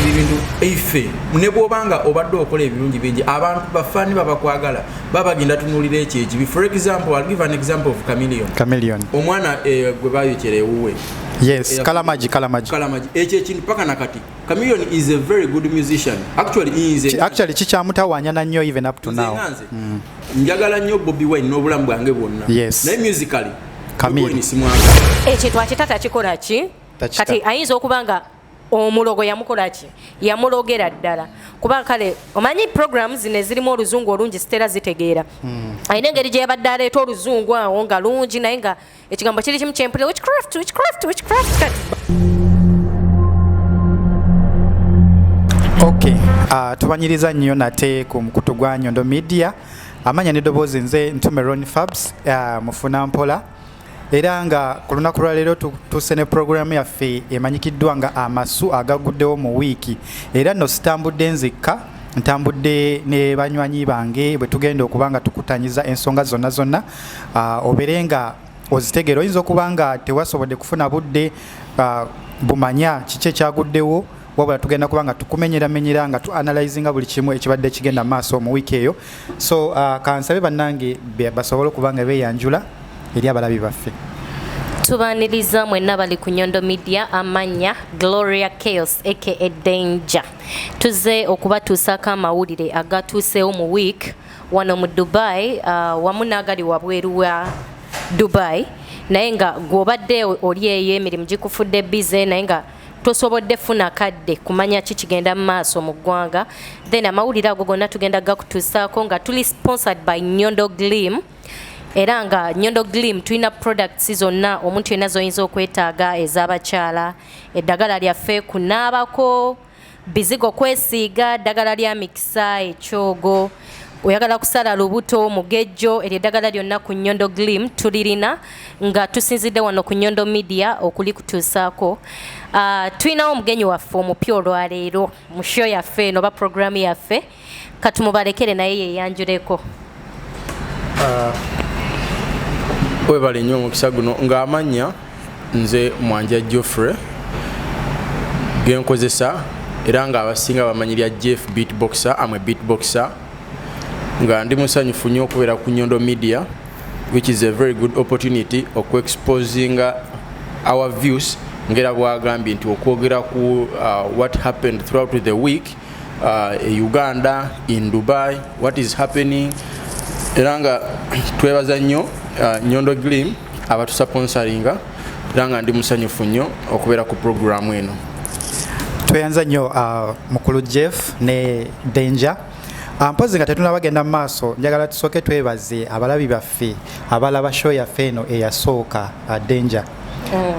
ebintu ife ne bwobanga obadde okola ebirungi bingi abantu bafani babakwagala babagenda tunulira ekibi. For example, I'll give an example of Chameleon. Omwana gwe bayokera ewuwe. Yes, Kalamaji. Ekyo ekintu paka nakati. Chameleon is a very good musician. Actually kikyamutawanya na nnyo even up to now. Njagala nnyo Bobby Wine n'obulamu bwange bwonna. Yes. Naye musically Chameleon ekintu akitata kikola ki? Kati ayinza okubanga omulogo yamukola ki? Yamulogera ddala. Kuba kale omanyi programs zino zirimu oluzungu olungi sitera zitegeera. Ayina engeri gye yabadde aleeta oluzungu awo nga lungi naye nga ekigambo kiri kimu kyempulira witchcraft. Okay, tubanyiriza nnyo nate ku mukutu gwa Nyondo Media. Amanya n'eddoboozi nze Ntume Ron Fabs mufuna mpola. Era nga ku lunaku lwa leero tuuse ne programu yaffe emanyikiddwa nga amasu agaguddewo mu wiiki. Era nno sitambudde nzekka, ntambudde ne banywanyi bange bwe tugenda okuba nga tukutanyiza ensonga zonna obere nga ozitegeera. Oyinza okuba nga tewasobodde kufuna budde bumanya kiki ekyaguddewo, wabula tugenda kuba nga tukumenyera nga tuanalyzinga buli kimu ekibadde kigenda maaso mu wiiki eyo. So kansabe bannange basobole okuba nga beeyanjula eri abalabi baffe. Tubaniriza mwenna bali ku Nyondo Media, amanya Gloria Chaos aka Danger. Tuze okubatuusako amawulire agatuusewo mu week wano mu Dubai, wamu n'agali wabweru wa Dubai. Naye nga gw'obadde oli eyo emirimu gikufudde bize naye nga tosobodde funa kadde kumanya kikigenda mu maaso mu ggwanga. Then amawulire ago gonna tugenda gakutuusaako nga tuli sponsored by Nyondo Glim. Era nga Nyondo Glim tulina products zonna omuntu yenna zoyinza okwetaaga ez'abakyala, eddagala lyaffe kunaabako, bizigo kwesiiga, ddagala lya mikisa, ekyogo, oyagala kusala lubuto, mugejjo, eddagala lyonna ku Nyondo Glim tulirina nga tusinzidde wano ku Nyondo Media okulikutuusaako. Tulinawo omugenyi waffe omupya olwaleero mu show yaffe eno oba programu yaffe, katumubalekere naye yeyanjuleko. Webale nnyo omukisa guno ng'amanya nze Mwanja Geoffrey genkozesa era nga abasinga bamanyirya Jeff beatboxer, amwe beatboxer, nga ndi musanyufu nnyo okubeera ku Nyondo Media, which is a very good opportunity exposing our views ngera bwagambye nti okwogera ku what happened throughout the week Uganda, in Dubai, what is happening. Era nga twebaza nnyo Nyondo Glim abatusponsoringa era nga ndi musanyufu nnyo okubeera ku programu eno. Tweyanza nnyo mukulu Jeff ne Danger. Mpozi nga tetuna bagenda mu maaso, njagala tusooke twebaze abalabi baffe abalaba show yaffe eno eyasooka Danger.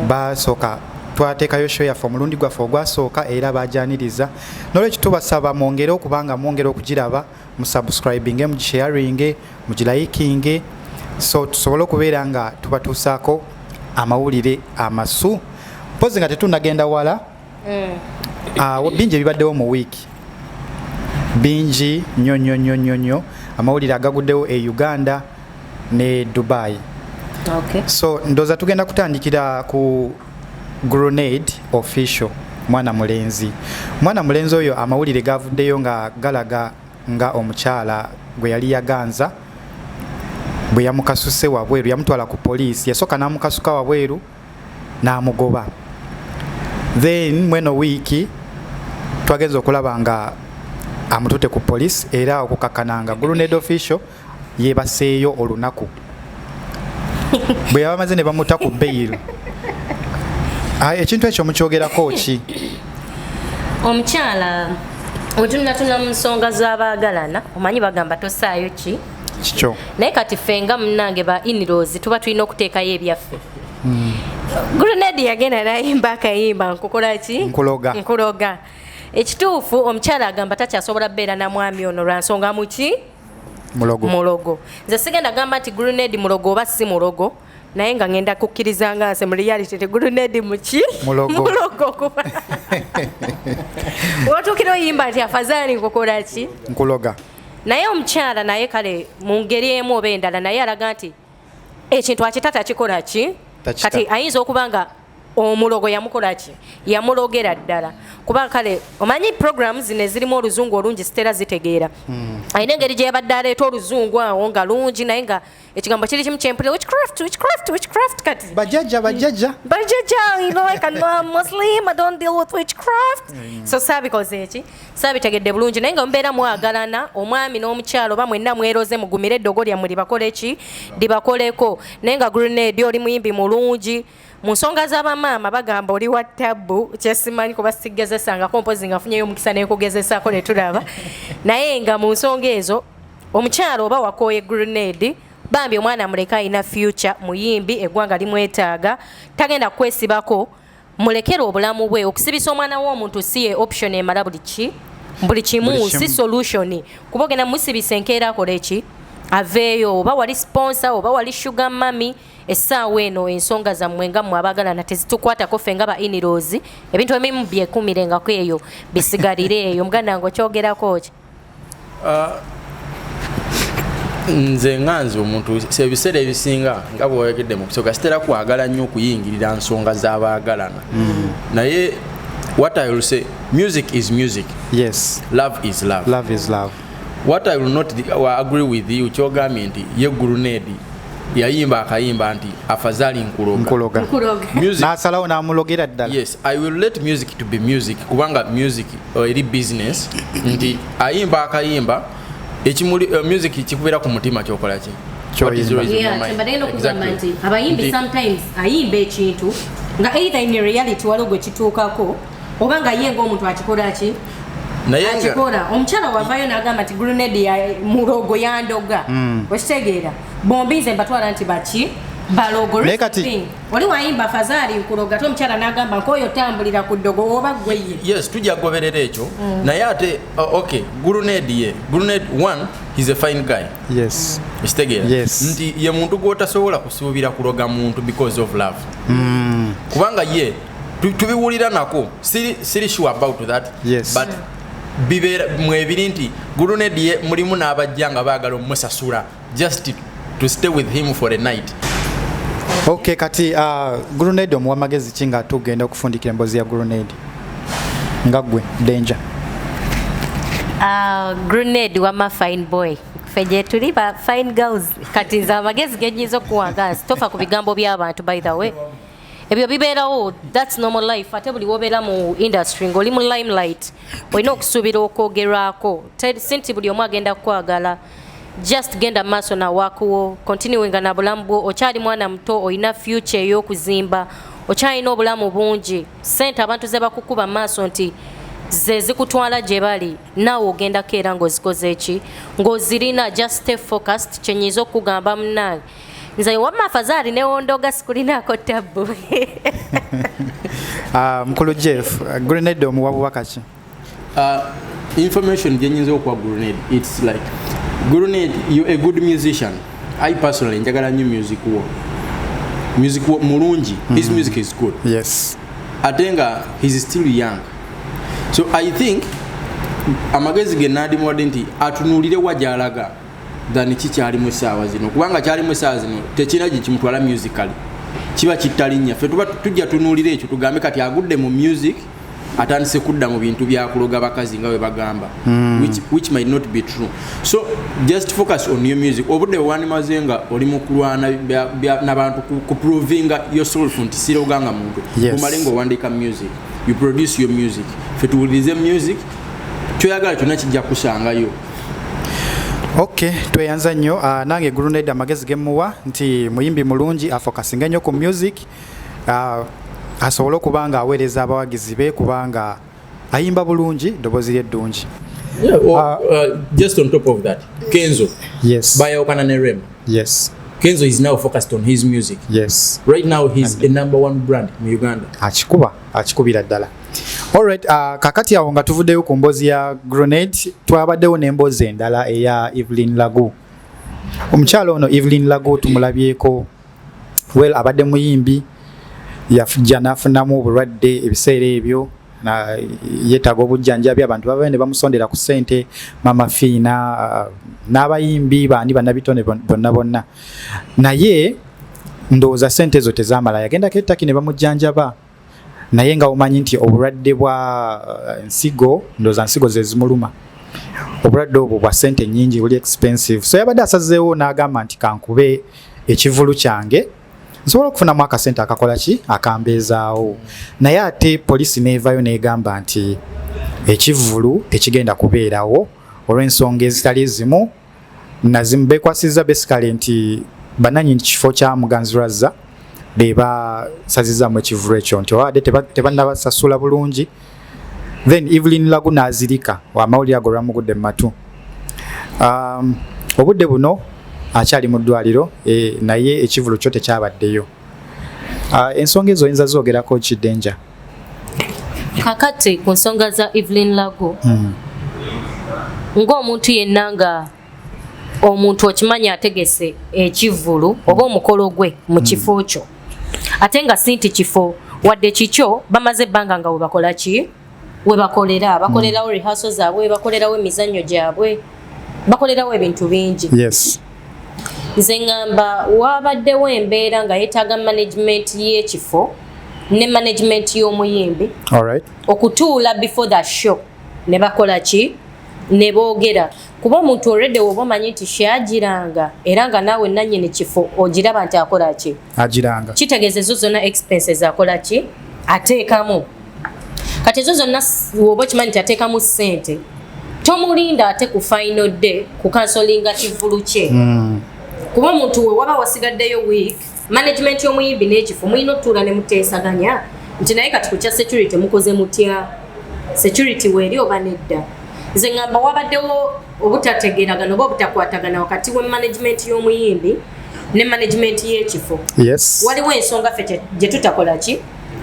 Basooka twateekayo show yaffe omulundi gwaffe ogwasooka era bajaniriza. Nolwekyo tubasaba mwongere okubanga mwongere okugiraba, musubscribinge, mugisharinge, mugilikinge, so tusobole okubeera nga tubatuusaako amawulire amasu. Mpozi nga tetunagenda wala, bingi ebibaddewo mu wiiki, bingi nnyo amawulire agaguddewo e Uganda ne Dubai. Okay. So ndoza tugenda kutandikira ku Grenade official mwana mulenzi oyo amawulire gavuddeyo nga galaga nga omukyala gwe yali yaganza bwe yamukasuse wabweru, yamutwala ku poliisi, yasooka n'amukasuka wabweru n'amugoba. Then mweno wiiki twagenza okulaba nga amutute ku poliisi era okukakananga Grenade official yebaseeyo olunaku bwe yabamaze ne bamuta ku bail. Ekintu ekyo mukyogerako ki? Omukyala otunatuna mu nsonga z'abaagalana, omanyi bagamba tosaayo ki kikyo, naye kati ffe nga munnange ba in-laws tuba tulina okuteekayo ebyaffe. Grenade yagenda n'ayimba akayimba nkukola ki? Nkuloga. Ekituufu omukyala agamba takyasobola beera na mwami ono lwa nsonga muki? Mulogo. Nze sigenda gamba nti Grenade mulogo oba si mulogo, naye nga ngenda kukkiriza nga nse mu reality te Grenade muki? Mulogo kuba watuukira oyimba nti afazaani nkukola ki? Nkuloga. Naye omukyala naye kale mu ngeri emu oba endala naye alaga nti ekintu akitata kikola ki? Kati ayinza okuba nga omulogo yamukola ki yamulogera ddala kuba kale omanyi programs zino ezirimu oluzungu olungi zitera zitegeera alina engeri gye yabadde aleeta oluzungu awo nga lungi naye nga ekigambo kiri kimu kyempulira witchcraft kati bajjajja you know like I'm Muslim I don't deal with witchcraft so saabikoze eki saabitegedde bulungi naye nga mubeera mwagalana omwami n'omukyalo oba mwenna mweroze mugumire eddogo lyammwe libakole ki libakoleko naye nga Grenade oli muyimbi mulungi mu nsonga z'abamaama bagamba oli wa tabbu kyesimanyi kuba sigezesangako mpozi nga nfunyeyo omukisa neekugezesaako ne tulaba naye nga mu nsonga ezo omukyalo oba wakooye Grenade bambi omwana muleka alina future muyimbi eggwanga limwetaaga tagenda kwesibako mulekera obulamu bwe okusibisa omwana w'omuntu si ye option emala buli kimu si solution kuba ogenda musibisa enkeera akola eki aveeyo oba wali sponsor oba wali sugar mami essaawa eno ensonga zammwe nga mmwe abaagalana tezitukwatako ffe nga ba in-laws ebintu ebimu byekumirengako eyo bisigalire eyo muganda ngo kyogerako ki nze nganze omuntu ebiseera ebisinga nga bwewegedde mu kusooka sitera kwagala nnyo okuyingirira nsonga z'abaagalana naye what I will say music is music yes love is love what I will not agree with you kyogambye nti ye Grenade yayimba akayimba nti afazali nkuloga n'asalawo n'amulogera ddala yes I will let music to be music kubanga music eri business nti ayimba akayimba ekimuli music kikubeera ku mutima kyokola ki abayimbi sometimes ayimba ekintu nga either in reality waliwo gwe kituukako oba nga ye ng'omuntu akikola ki akikola omukyala wavayo n'agamba nti Grenade ya mulogo yandoga okitegeera bombi nze mbatwala nti baki balogo oli wayimba fazali nkuloga te omukyala n'agamba nkoyo tambulira ku ddogo oba gweye yes tujja kugoberera ekyo naye ate okay Grenade one he's a fine guy yes okitegeera nti ye muntu gw'otasobola kusuubira kuloga muntu because of love kubanga ye tubiwulira nako siri sure about that but bibeera mwebiri nti Grenade ye mulimu n'abajja nga baagala omusasula just to stay with him for a night okay kati Grenade omuwa magezi ki nga tugenda okufundikira emboozi ya Grenade nga gwe Danger Grenade wama fine boy feje tuli ba fine girls kati nze amagezi genyiza okuwanga tofa ku bigambo by'abantu by the way ebyo bibeerawo that's normal life ate buli wobeera mu industry ng'oli mu limelight olina okusuubira okwogerwako sinti buli omu agenda kukwagala just genda maaso na wakuwo continuinga na bulamu bwo okyali mwana muto olina future ey'okuzimba okyalina obulamu bungi sente abantu ze bakukuba maaso nti ze zikutwala gye bali naawe ogendako era ng'ozikoze eki ng'ozirina just stay focused kyenyiza okugamba munange nze wamma fazali newondoga sikulinako tabbu mukulu Jeff Grenade omuwa bubaka ki information gyenyinza okuwa Grenade it's like Grenade you're a good musician I personally njagala nnyo music wo mulungi his music is good yes ate nga he's still young so I think amagezi ge nandimwadde nti atunuulire wajalaga than kikyali mu ssaawa zino kubanga kyali mu ssaawa zino tekina gye kimutwala musically kiba kittalinnya ffe tuba tujja tunuulira ekyo tugambe kati agudde mu music atandise kudda mu bintu byakuloga bakazi nga we bagamba which might not be true so just focus on your music obudde wanimaze nga oli mu kulwana n'abantu kuprovinga yourself nti siroganga muntu kumale ng'owandiika music you produce your music ffe tuwulirize music kyoyagala kyonna kijja kusangayo okay tweyanza nnyo nange Grenade amagezi gemuwa nti muyimbi mulungi afokasinga nnyo ku music asobole okubanga aweereza abawagizi be kubanga ayimba bulungi ddoboozi lye ddungi just on top of that Kenzo yes bayawukana ne Rem yes Kenzo is now focused on his music yes right now he's the number one brand mu Uganda akikubira ddala alright kakati awo nga tuvuddeyo ku mboozi ya Grenade twabaddewo n'emboozi endala eya Evelyn Lagu omukyalo ono Evelyn Lagu tumulabyeko well abadde muyimbi yafujja n'afunamu obulwadde ebiseera ebyo yeetaaga obujjanjabi abantu baba ne bamusondera ku ssente mama fiina n'abayimbi bandi bannabitone bonna naye ndowooza ssente ezo tezaamala yagendako ettaki ne bamujjanjaba naye nga omanyi nti obulwadde bwa nsigo ndoza nsigo ze zimuluma obulwadde obwo bwa ssente nnyingi buli expensive so yabadde asazeewo n'agamba nti kankube ekivulu kyange nsobola okufunamu akasente akakola ki akambeezaawo naye ate poliisi neevayo n'egamba nti ekivulu tekigenda kubeerawo olw'ensonga ezitali zimu nazimu beekwasizza besikale nti bannannyini kifo kya Muganzirwazza be basazizaamu ekivulu ekyo nti owadde tebannabasasula bulungi then Evelyn Lagu n'azirika amawulire ago lwamugudde mu matu obudde buno akyali mu ddwaliro naye ekivulu kyo tekyabaddeyo ensonga ezo oyinza zoogerako kiddenja kakati ku nsonga za Evelyn Lagu ng'omuntu yenna nga omuntu okimanyi ategese ekivulu oba omukolo gwe mu kifo kyo ate nga si nti kifo wadde kikyo bamaze ebbanga nga webakola ki webakolera bakolerawo rehearsal zaabwe bakolerawo emizannyo gyabwe bakolerawo ebintu bingi nze ngamba wabaddewo embeera nga yeetaaga management y'ekifo ne management y'omuyimbi okutuula before the show ne bakola ki ne boogera kuba omuntu already woba omanyi nti kyagiranga era nga naawe nannyini kifo ogiraba nti akola ki agiranga kitegeeza ezo zonna expenses akola ki ateekamu kati ezo zonna woba okimanyi nti ateekamu ssente tomulinda ate ku final day ku kansolinga kivulu kye kuba omuntu we waba wasigaddeyo week management y'omuyimbi n'ekifo mulina otuula ne muteesaganya nti naye kati ku kya security mukoze mutya security weeri oba nedda nze ngamba wabaddewo obutategeeragana oba obutakwatagana wakati we management y'omuyimbi ne management y'ekifo waliwo ensonga ffe gye tutakola ki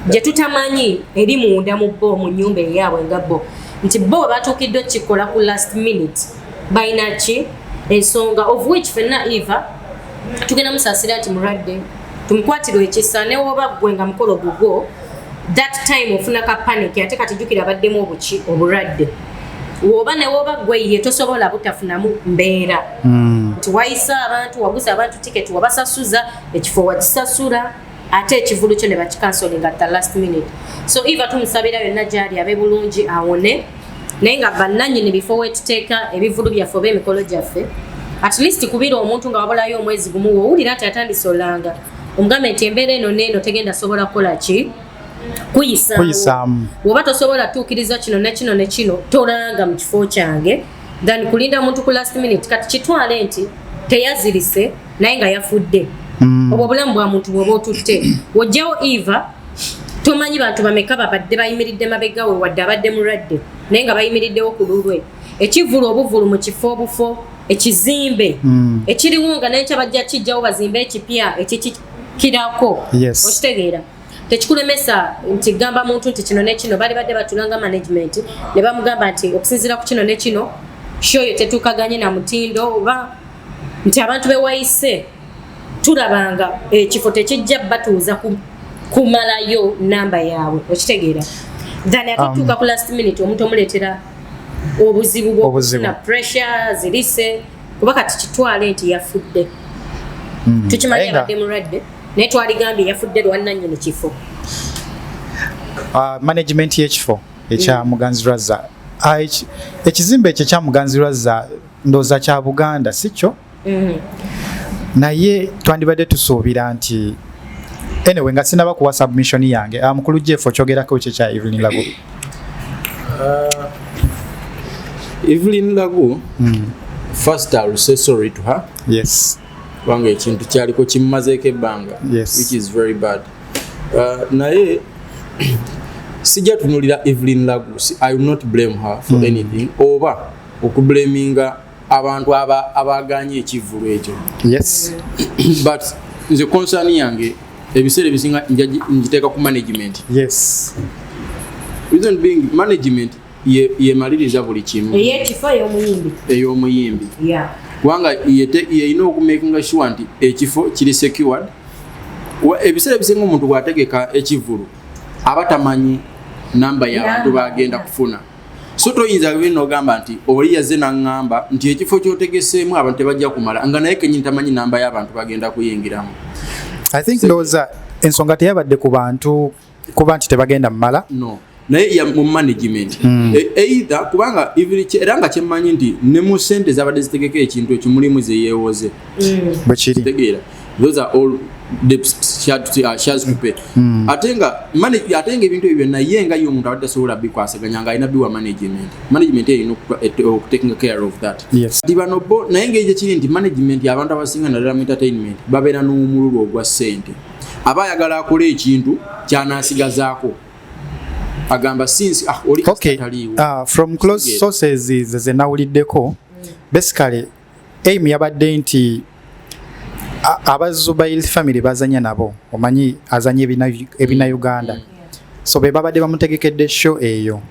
gye tutamanyi eri munda mu bo mu nnyumba eyaabwe nga bo nti bo batuukiddwa kikola ku last minute balina ki ensonga of which fenna eva tugenda musaasira nti mulwadde tumukwatirwa ekisa ne woba gwe nga mukolo gugwo that time ofuna ka panic ate kati jjukira abaddemu obuki obulwadde woba ne woba gwe ye tosobola butafunamu mbeera nti wayisa abantu waguza abantu tiketi wabasasuza ekifo wakisasula ate ekivulu kyo ne bakikansolinga at the last minute so eva tumusabira yonna gyali abe bulungi awone naye nga bannannyini bifo wetuteeka ebivulu byaffe oba emikolo gyaffe at least kubira omuntu nga wabulayo omwezi gumu wowulira nti atandise olanga omugambe nti embeera eno neeno tegenda sobola kukola ki kuyisaamu woba tosobola tuukiriza kino ne kino ne kino tolanga mu kifo kyange then kulinda omuntu ku last minute kati kitwale nti teyazirise naye nga yafudde obwo obulamu bwa muntu bwoba otutte wojjawo eva tomanyi bantu bameka babadde bayimiridde mabegawe wadde abadde mulwadde naye nga bayimiriddewo ku lulwe ekivulu obuvulu mu kifo obufo ekizimbe ekiriwo nga naye kyabajja kijjawo bazimbe ekipya ekikirako okitegeera tekikulemesa nti gamba muntu nti kino ne kino bali badde batulanga management ne bamugamba nti okusinziira ku kino ne kino shoyo tetuukaganye na mutindo oba nti abantu bewayise tulabanga ekifo tekijja batuuza kumalayo namba yaabwe okitegeera then atutuuka ku last minute omuntu omuleetera obuzibu bwokufuna pressure zirise kuba kati kitwale nti yafudde tukimanyi abadde mulwadde naye twaligambye yafudde lwannannyini kifo management y'ekifo ekya Muganzirwazza ekizimbe ekyo ekya Muganzirwazza ndooza kya Buganda si kyo naye twandibadde tusuubira nti anyway nga sinaba kuwa submission yange mukulu Jeff okyogerako kye kya Evelyn Lagu Evelyn Lagu first I'll say sorry to her kubanga ekintu kyaliko kimumazeeko ebbanga which is very bad naye sijja tunulira Evelyn Lagu I will not blame her for anything oba okublaminga abantu abaganye ekivulu ekyo but nze concern yange ebiseera ebisinga njiteeka ku management reason being management yemaliriza buli kimu ey'omuyimbi kubanga yeyina okumakinga sure nti ekifo kiri secured ebiseera ebisinga omuntu bw'ategeka ekivulu aba tamanyi namba y'abantu bagenda kufuna so toyinza bino ogamba nti oli yazze n'aŋŋamba nti ekifo ky'otegeseemu abantu tebajja kumala nga naye kenyini tamanyi namba y'abantu bagenda kuyingiramu I think ndowooza ensonga teyabadde ku bantu kuba nti tebagenda mmala no naye ya mu management either kubanga era nga kyemmanyi nti ne mu sente zabadde zitegeka ekintu ekyo mulimu ze yeewoze bwe kiri tegeera those are all shares to pay ate nga ebintu ebyo byonna ye nga y'omuntu abadde asobola bikwasaganya nga alina biwa management erina taking care of that ti bano bo naye ngeri kiri nti management abantu abasinga naddala mu entertainment babeera n'omululu ogwa ssente aba ayagala akola ekintu kyanaasigazaako agamba since oli from close sources ze nawuliddeko basically aim yabadde nti abazubail family bazanya nabo omanyi azanya ebina Uganda so be babadde bamutegekedde show eyo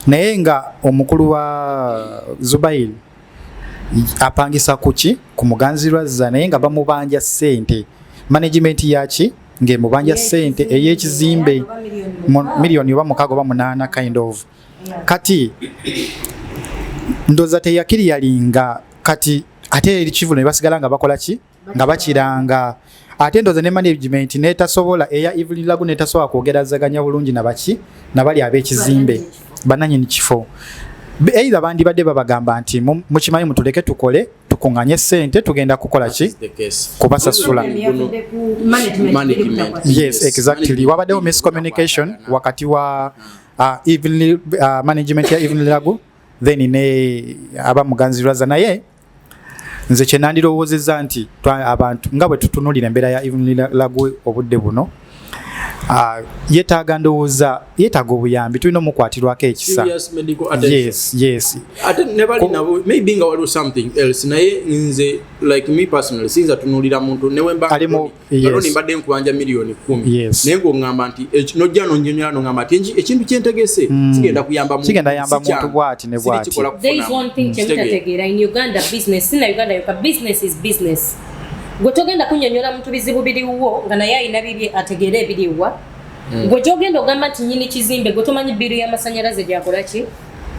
naye nga omukulu wa Zubail apangisa kuki ku muganzirwazza naye nga bamubanja ssente management yaki ng'emubanja ssente ey'ekizimbe miliyoni oba 6 oba 8 kind of kati ndoza teyakiri yalinga kati ate eri kivuno ne basigala nga bakola ki nga bakiranga ate ndoza ne management netasobola eya Evelyn Lagu netasobola kwogerazaganya bulungi nabaki nabali ab'ekizimbe bananyini kifo either bandi badde babagamba nti mukimanyi mutuleke tukole tukunganye ssente tugenda kukola ki kubasasula yes exactly wabaddewo miscommunication wakati wa management ya Evelyn Lagu then ne abamuganzirwaza naye nze kye nandirowoozezza nti abantu nga bwe tutunulira embeera ya Evelyn Lagu obudde buno yetaaga ndowooza yeetaaga obuyambi tulina omukwatirwako ekisa yes ate ne bali nabo maybe nga waliwo something else naye nze like me personally sinza tunulira muntu newe mbaloni mbadde nkubanja miliyoni 10 naye ng'oŋŋamba nti nojja nonnyonnyola n'oŋŋamba nti ekintu kyentegese kigenda kuyamba muntu bw'ati ne bw'ati. There is one thing kyemutategeera in Uganda business sina Uganda yoka business is business. Gwe togenda kunnyonnyola muntu bizibu biriwo nga naye alina biri ategeera ebiriwa gwe gyogenda ogamba nti nnyini kizimbe gwe tomanyi biru y'amasannyalaze gyakola ki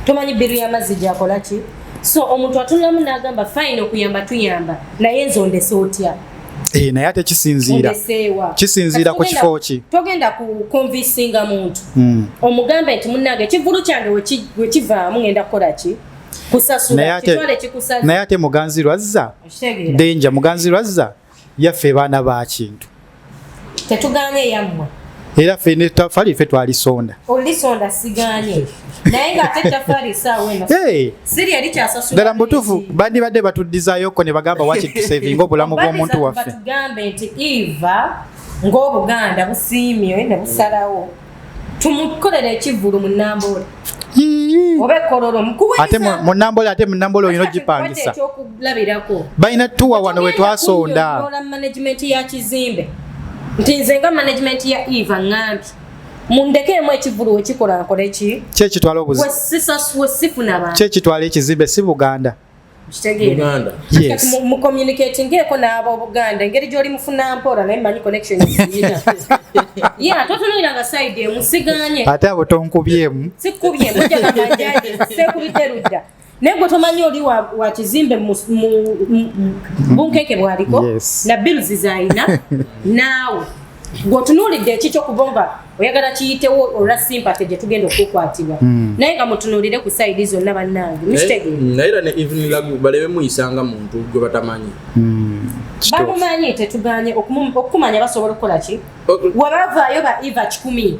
tomanyi biru y'amazzi gyakola ki so omuntu atunulamu n'agamba fine okuyamba tuyamba naye nze ondese otya naye ate kisinziira ku kifo ki togenda ku convincinga muntu omugambe nti munnange ekivulu kyange we kivaamu ngenda kukola ki kusasula kitwale kikusala naye ate muganzirwazza denja muganzirwazza yaffe baana ba kintu tetuganye yammwe era ffe ne tafali ffe twalisonda olisonda siganye naye nga ate tafali saaweno siri yali kyasasula ddala mbutuufu bandi badde batuddizaayo ne bagamba waki tusevinga obulamu bw'omuntu waffe batugambe nti Eva ng'Obuganda busiimye ne busalawo tumukolera ekivulu mu Namboole ate munambola olina ogipangisa balina tuwa wano we twasonda management ya kizimbe nti nze nga management ya Eva ŋŋambi mundekeemu ekivulu wekikola nkole ki kyekitwala wesifuna abantu kyekitwala ekizimbe si Buganda kitegeera mu communicating eko n'ab'Obuganda engeri gy'oli mufuna mpola naye manyi connection ya totunulira nga side emu siganye ate abo tonkubyemu sikubyemu ojja kamanjaje sekubidde ludda naye gwe tomanyi oli wa kizimbe bunkeke bwaliko na bills zayina naawe gwotunulidde ekikyo kubomba oyagala kiyitewo olwa sympathy gye tugenda okukwatibwa naye nga mutunulire ku side zonna bannange mukitegeera naye ne Evelyn Lagu balebe muyisanga muntu gwe batamanyi bamumanyi tetuganye okumanya basobola okukola ki wabavaayo ba Eva 10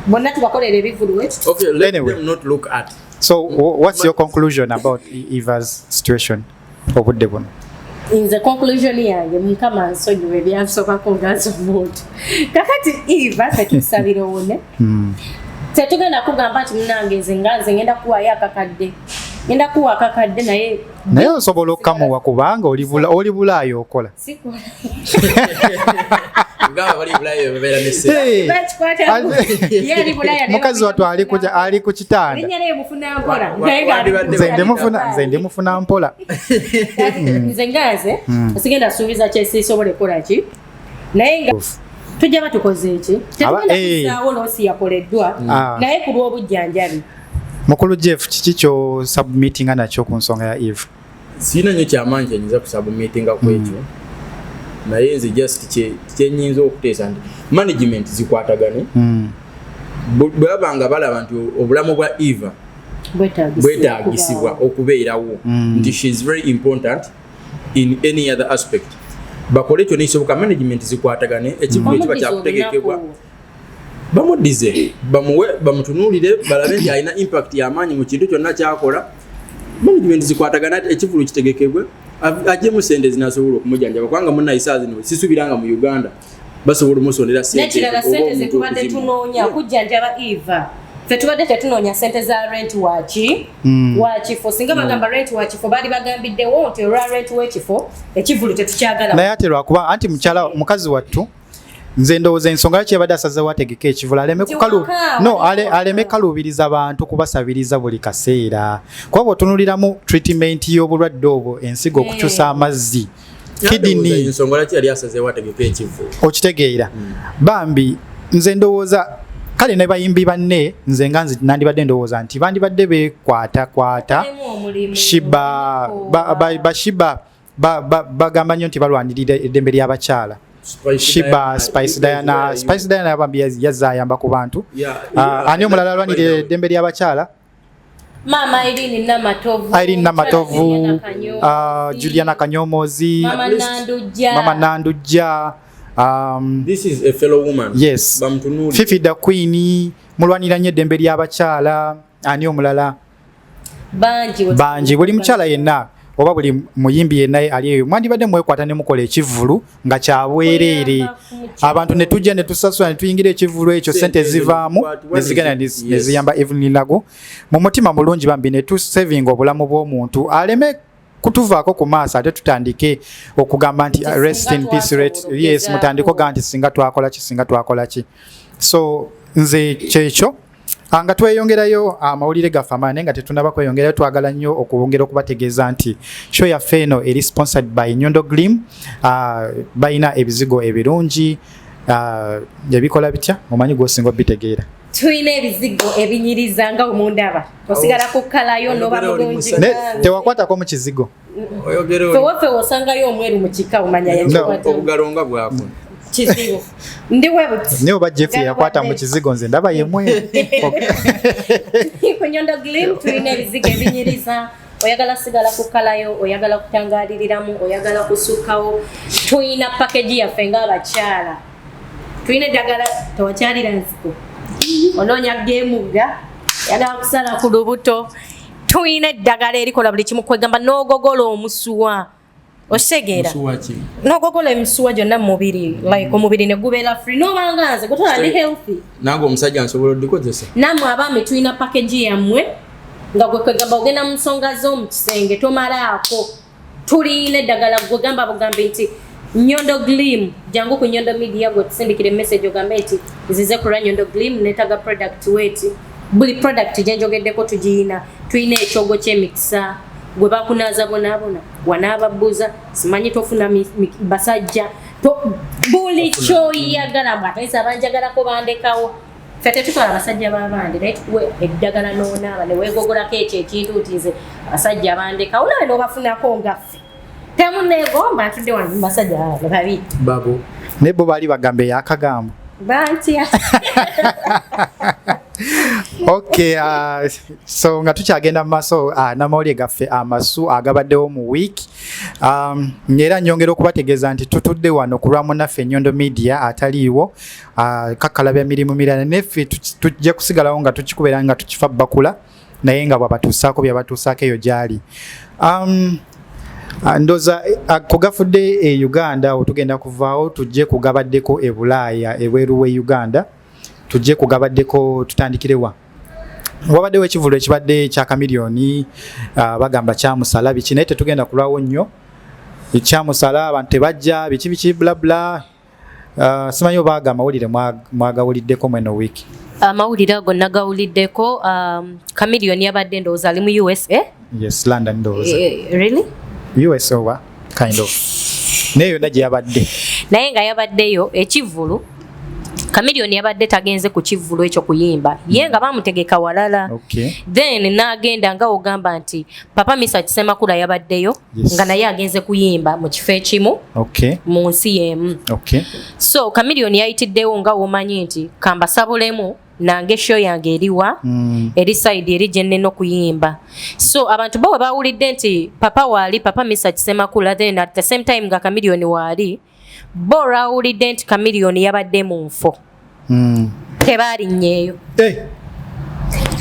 bonna tubakolera ebivulu let them not look at. So what's your conclusion about Eva's situation obudde buno? In the conclusion yange mukama nsonyiwe byansokako ngazo muntu kakati Eva tetusabira one tetugenda kugamba nti munange nze ngenda kuwayo akakadde ngenda kuwa akakadde naye osobola okukamuwa kubanga oli bulaayo okola mukazi wattu ali ku kitanda nze ndimufuna mpola nze ngaze osigenda suubiza kyesiisobole kola ki naye nga tujja batukoze eki tetugenda loosi yakoleddwa naye ku lw'obujjanjabi mukulu Jeff kiki kyo submittinga nakyo ku nsonga ya Eve? Sina nnyo kyamaanyi kyenyinza ku submittinga ku ekyo naye nze just kyenyinza okuteesa nti management zikwatagane bwe babanga balaba nti obulamu bwa Eva bwetaagisibwa okubeerawo nti she is very important in any other aspect bakole ekyo nekisoboka management zikwatagane ekivulu kiba kyakutegekebwa bamuddize bamutunuulire balabe nti alina impact y'amaanyi mu kintu kyonna kyakola management zikwatagana ati ekivulu kitegekebwe ajjemu sente zinasobola okumujanjaba kubanga munnayisaazi zino sisubiranga mu Uganda basobola omusondera nekirala sente zetubadde tunoonya okujjanjaba Eva ffe tubadde tetunoonya sente za rent wakifo singa bagamba rent wakifo baali bagambiddewo nti olwa rent w'ekifo ekivulu tetukyagala naye ate lwakuba anti mukazi wattu nze ndowooza ensonga lwaki yabadde asazeewo ategeka ekivulu aleme kaluubiriza bantu kubasabiriza buli kaseera kuba bw'otunuuliramu treatment y'obulwadde obwo ensigo okukyusa amazzi kidini ensonga lwaki yali asazeewo ategeka ekivulu okitegeera bambi nze ndowooza kale ne bayimbi banne nze nga nandibadde ndowooza nti bandibadde bekwata shiba bagamba nnyo nti balwanirira eddembe ly'abakyala Spice Diana yabambi yazza ayamba ku bantu ani omulala alwanirira eddembe ly'abakyala Mama Irene Namatovu Juliana Kanyomozi Mama Nandujja this is a fellow woman yes Fifi da Queen mulwanira nnyo eddembe ly'abakyala ani omulala bangi buli mukyala yenna oba buli muyimbi yenna ali eyo mwandibadde mwekwata ne mukola ekivulu nga kyabwereere abantu ne tujja ne tusasula ne tuyingira ekivulu ekyo sente zivaamu ne zigenda ne ziyamba Evelyn Lago mu mutima mulungi bambi ne tusavinga obulamu bw'omuntu aleme kutuvaako ku maaso ate tutandike okugamba nti rest in peace yes mutandike oga nti singa twakola ki so nze kyekyo nga tweyongerayo amawulire gaffe amaanyi nga tetunaba kweyongerayo twagala nnyo okwongera okubategeeza nti show yaffe eno eri sponsored by Nyondo Glim balina ebizigo ebirungi ebikola bitya mumanyi gwosinga obitegeera tulina ebizigo ebinyiriza nga omundaba osigala kukalayo noba mulungi tewakwatako mu kizigo fewaffe wosangayo omweru mu kika omanya obugalonga bwako kizigo ndi webuti ne oba Jeff yakwata mu kizigo nze ndaba yemwe ku Nyondo Glim tulina ebizigo ebinyiriza oyagala sigala kukalayo oyagala kutangaliriramu oyagala kusukawo tulina package yaffe ng'abakyala tulina eddagala tewakyalira nsiko onoonya gemuga yagala kusala ku lubuto tulina eddagala erikola buli kimu kwegamba n'ogogola omusuwa osegeera n'ogogola emisuwa gyonna mumubiri like omubiri ne gubeera free n'obanga nze gutwala ndi healthy nange omusajja nsobola oddikozesa nammwe abaami tulina package yammwe nga gwe kwegamba ogenda mu nsonga z'omu kisenge tomalaako tulina eddagala gwe gamba bugambi nti Nyondo Glim jangu ku Nyondo Media gwe tusindikire message ogambe nti zize kulwa Nyondo Glim netaga product weti buli product gyenjogeddeko tugiyina tulina ekyogo ky'emikisa gwe bakunaaza bonaabona wanaababuuza simanyi tofuna basajja buli kyoyagala mbwatayisa abanjagalako bandekawo ffe tetutwala abasajja b'abandi naye tukuwe eddagala n'onaaba ne weegogolako ekyo ekintu nti nze abasajja bandekawo nawe n'obafunako ngaffe temuneegomba ntudde wano basajja babi babo naye bo baali bagamba ey'akagambo bantya okay so nga tukyagenda mu maaso n'amawulire gaffe amasu agabaddewo mu wiiki era nyongera okubategeeza nti tutudde wano ku lwa munnaffe Nyondo Media ataliiwo kakalabya mirimu mirala neffe tujja kusigalawo nga tukikubeera nga tukifa bakula naye nga bwabatuusaako byabatuusaako eyo gyali ndoza kugafudde e Uganda otugenda kuvaawo tujje kugabaddeko e Bulaaya ebweru we Uganda tujje kugabaddeko tutandikirewa wabaddewo ekivulu ekibadde kya kamiliyoni bagamba kyamusala biki naye tetugenda kulwawo nnyo ekyamusala abantu tebajja biki blabla simanyi oba amawulire mwagawuliddeko mweno wiiki amawulire ago nagawuliddeko kamiliyoni yabadde ndowooza ali mu USA yes London ndowooza really US oba kind of naye yonna gye yabadde naye nga yabaddeyo ekivulu Chameleone yabadde tagenze ku kivvulu ekyo kuyimba ye nga bamutegeka walala. Then n'agenda nga ogamba nti Papa Misa Kisemakula yabaddeyo nga naye agenze kuyimba mu kifo ekimu mu nsi y'emu. So Chameleone yayitiddewo nga womanyi nti kambasabulemu nange show yange eriwa eri side eri jenneno kuyimba. So abantu bo bawulidde nti papa wali Papa Misa Kisemakula, then at the same time nga Chameleone wali bo rawulidde nti Chameleone yabadde mu nfo tebaalinnyeeyo.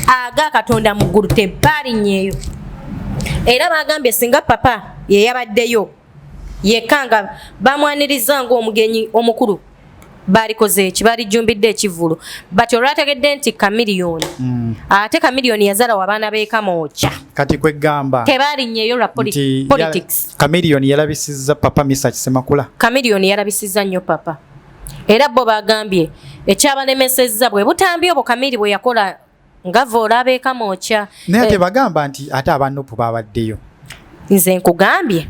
Aga Katonda mu ggulu tebaalinnyeeyo. Era bagambye singa papa ye yabaddeyo yekka nga bamwaniriza ng'omugenyi omukulu balikoze eki balijjumbidde ekivvulu but olwategedde nti Chameleone ate Chameleone yazala w'abaana b'ekamooca kati kwegamba tebaalinnyeeyo lwa politics. Chameleone yalabisizza Papa Misa Kisemakula. Chameleone yalabisizza nnyo papa era bo bagambye ekyabalemesezza bwe butambi obwo Chameleone bwe yakola nga voola ab'ekamooca. Naye ate bagamba nti ate abanupu babaddeyo. Nze nkugambye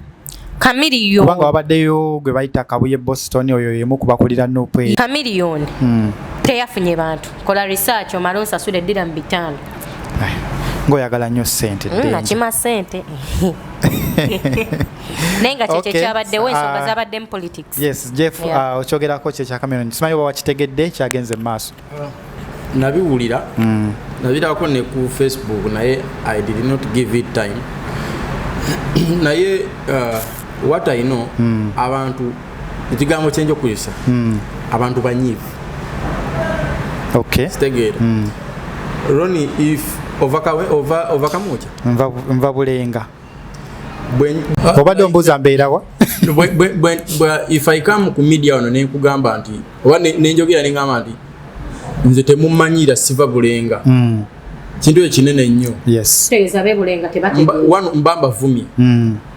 Chameleone kubanga wabaddeyo gwe bayita Kabuye Boston oyo yemu kubakulira nupu. Chameleone teyafunye bantu. Kola research omala osasula eddira mu 5. Ng'oyagala nnyo ssente. Nakima ssente. Naye nga kyekyo kyabaddewo ensonga zabadde mu politics. Yes, Jeff, okyogerako kye kya Chameleone. Simanyi oba wakitegedde kyagenze mu maaso. Nabiwulira nabirako ne ku Facebook naye I did not give it time. Naye what I know abantu ekigambo kyenjo kulisa abantu banyivu. Stegera Ronnie if ovakamucha nva bulenga obadde ombuuza mbeerawa if I come ku media ono ne nkugamba nti oba nenjogera ne ngamba nti nze temumanyira siva bulenga kintu ekinene nnyo. Tegeeza be bulenga tebategeera wano mbamba vumye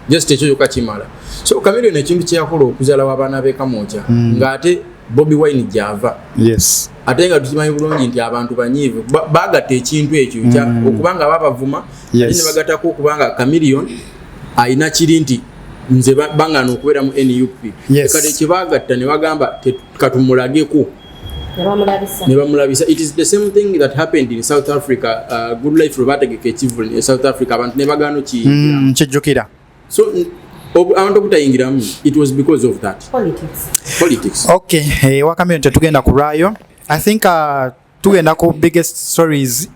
just ekyo kyokka kimala. So Chameleone ekintu kyeyakola okuzaala w'abaana b'ekamooca ng'ate Bobi Wine gyava ate nga tukimanyi bulungi nti abantu banyiivu baagatta ekintu ekyo okubanga babavuma ate ne bagatako okubanga Chameleone ayina kiri nti nze bangana okubeera mu NUP kati kyebaagatta ne bagamba katumulageko ne bamulabisa. It is the same thing that happened in South Africa. Good Life bategeka ekivvulu in South Africa abantu ne bagaano kijjukira. So abantu okutayingiramu it was because of that politics. Okay, wa Chameleone tetugenda kulwayo. I think tugenda ku biggest stories.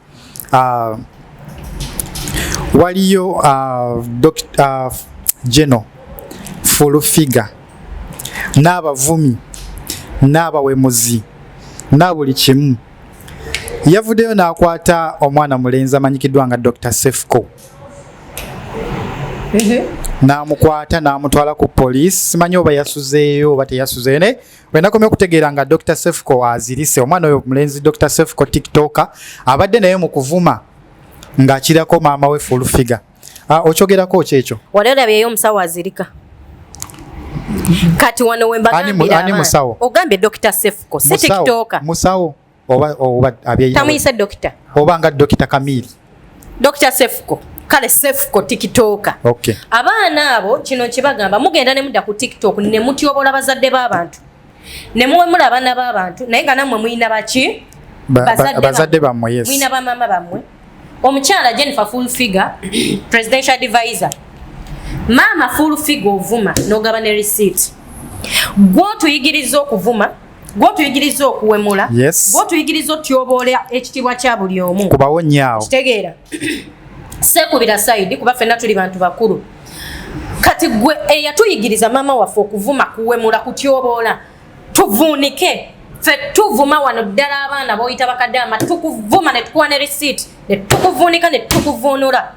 Waliyo Dr. General full figure n'abavumi n'abawemuzi na buli kimu yavuddeyo n'akwata omwana mulenzi amanyikiddwa nga Dr. Sefco n'amukwata n'amutwala ku police. Simanyi oba yasuzeeyo oba teyasuzeeyo ne wenakomye okutegeera nga Dr. Sefco azirise. Omwana oyo mulenzi Dr. Sefco tiktoker abadde naye mu kuvuma ng'akirako maama we full figure. Okyogerako kyekyo walabyeyo omusawo azirika kati wano wembagambira ani musawo ogambye Dr. Sefco si tiktoker musawo oba abyeyina tamuyise doctor oba nga Dr. Kamili Dr. Sefco kale Sefco tiktoker. Abaana abo kino kibagamba mugenda ne mudda ku TikTok ne mutyobola bazadde b'abantu ne muwemula abaana b'abantu naye nga nammwe muyina baki bazadde bammwe. Muyina bamama bammwe. Omukyala Jennifer full figure presidential advisor mama full figure ovuma n'ogaba ne receipt. Gw'otuyigiriza okuvuma, gw'otuyigiriza okuwemula, gw'otuyigiriza otyobola ekitibwa kya buli omu kubawo nnyawo kitegeera sekubira side kuba ffenna tuli bantu bakulu. Kati gwe eyatuyigiriza mama waffe okuvuma kuwemula kutyobola tuvuunike ffe tuvuma wano ddala abaana boyita bakadama tukuvuma ne tukuwa ne receipt ne tukuvuunika ne tukuvuunula.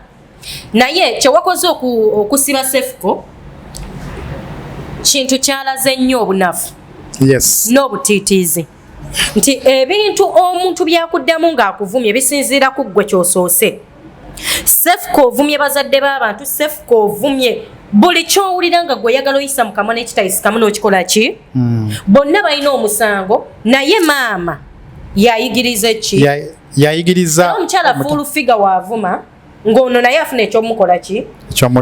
Naye kyewakoze okusiba Sefco kintu kyalaze nnyo obunafu n'obutiitiizi nti ebintu omuntu byakuddamu ng'akuvumye bisinziira ku ggwe kyosoose. Sefco ovumye bazadde b'abantu, Sefco ovumye buli kyowulira nga gwe oyagala oyisa mu kamwa n'ekitayisikamu n'okikola ki. Bonna balina omusango naye maama yayigiriza ki? Yayigiriza omukyala full figure waavuma ng'ono naye afuna ekyomukola ki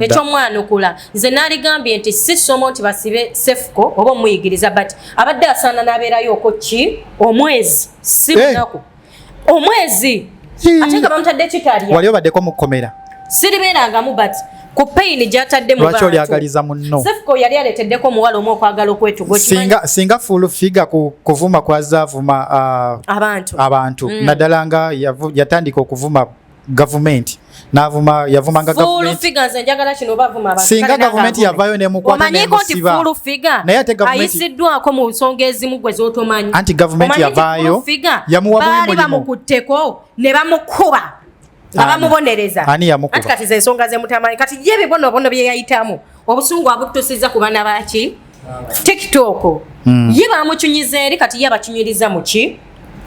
ekyomwanukula. Nze naligambye nti si ssomo nti basibe sefuko oba omuyigiriza but abadde asaana n'abeerayoko ki omwezi si munaku omwezi ate nga bamutadde kitalya wali obaddeko mu kkomera siribeerangamu but ku payini gy'atadde mu lwaki olyagaliza munno sefuko yali aleeteddeko omuwala omu okwagala okwetugo singa full figure kuvuma kwazavuma abantu naddala nga yatandika okuvuma gavumenti yavumanga singa gavumenti yavayo nemukwata nemusiba naye ate ayisiddwako mu nsonga ezimu gwe z'otomanyi anti gavumenti yavaayo yamuwa baali bamukutteko ne bamukuba nga bamubonereza ani yamukuba anti kati z'ensonga zemutamanyi kati ye ebibonobono bye yayitamu obusungu abutusiza ku baana baki tiktok ye bamukyunyiza eri kati ye abakyunyiriza muki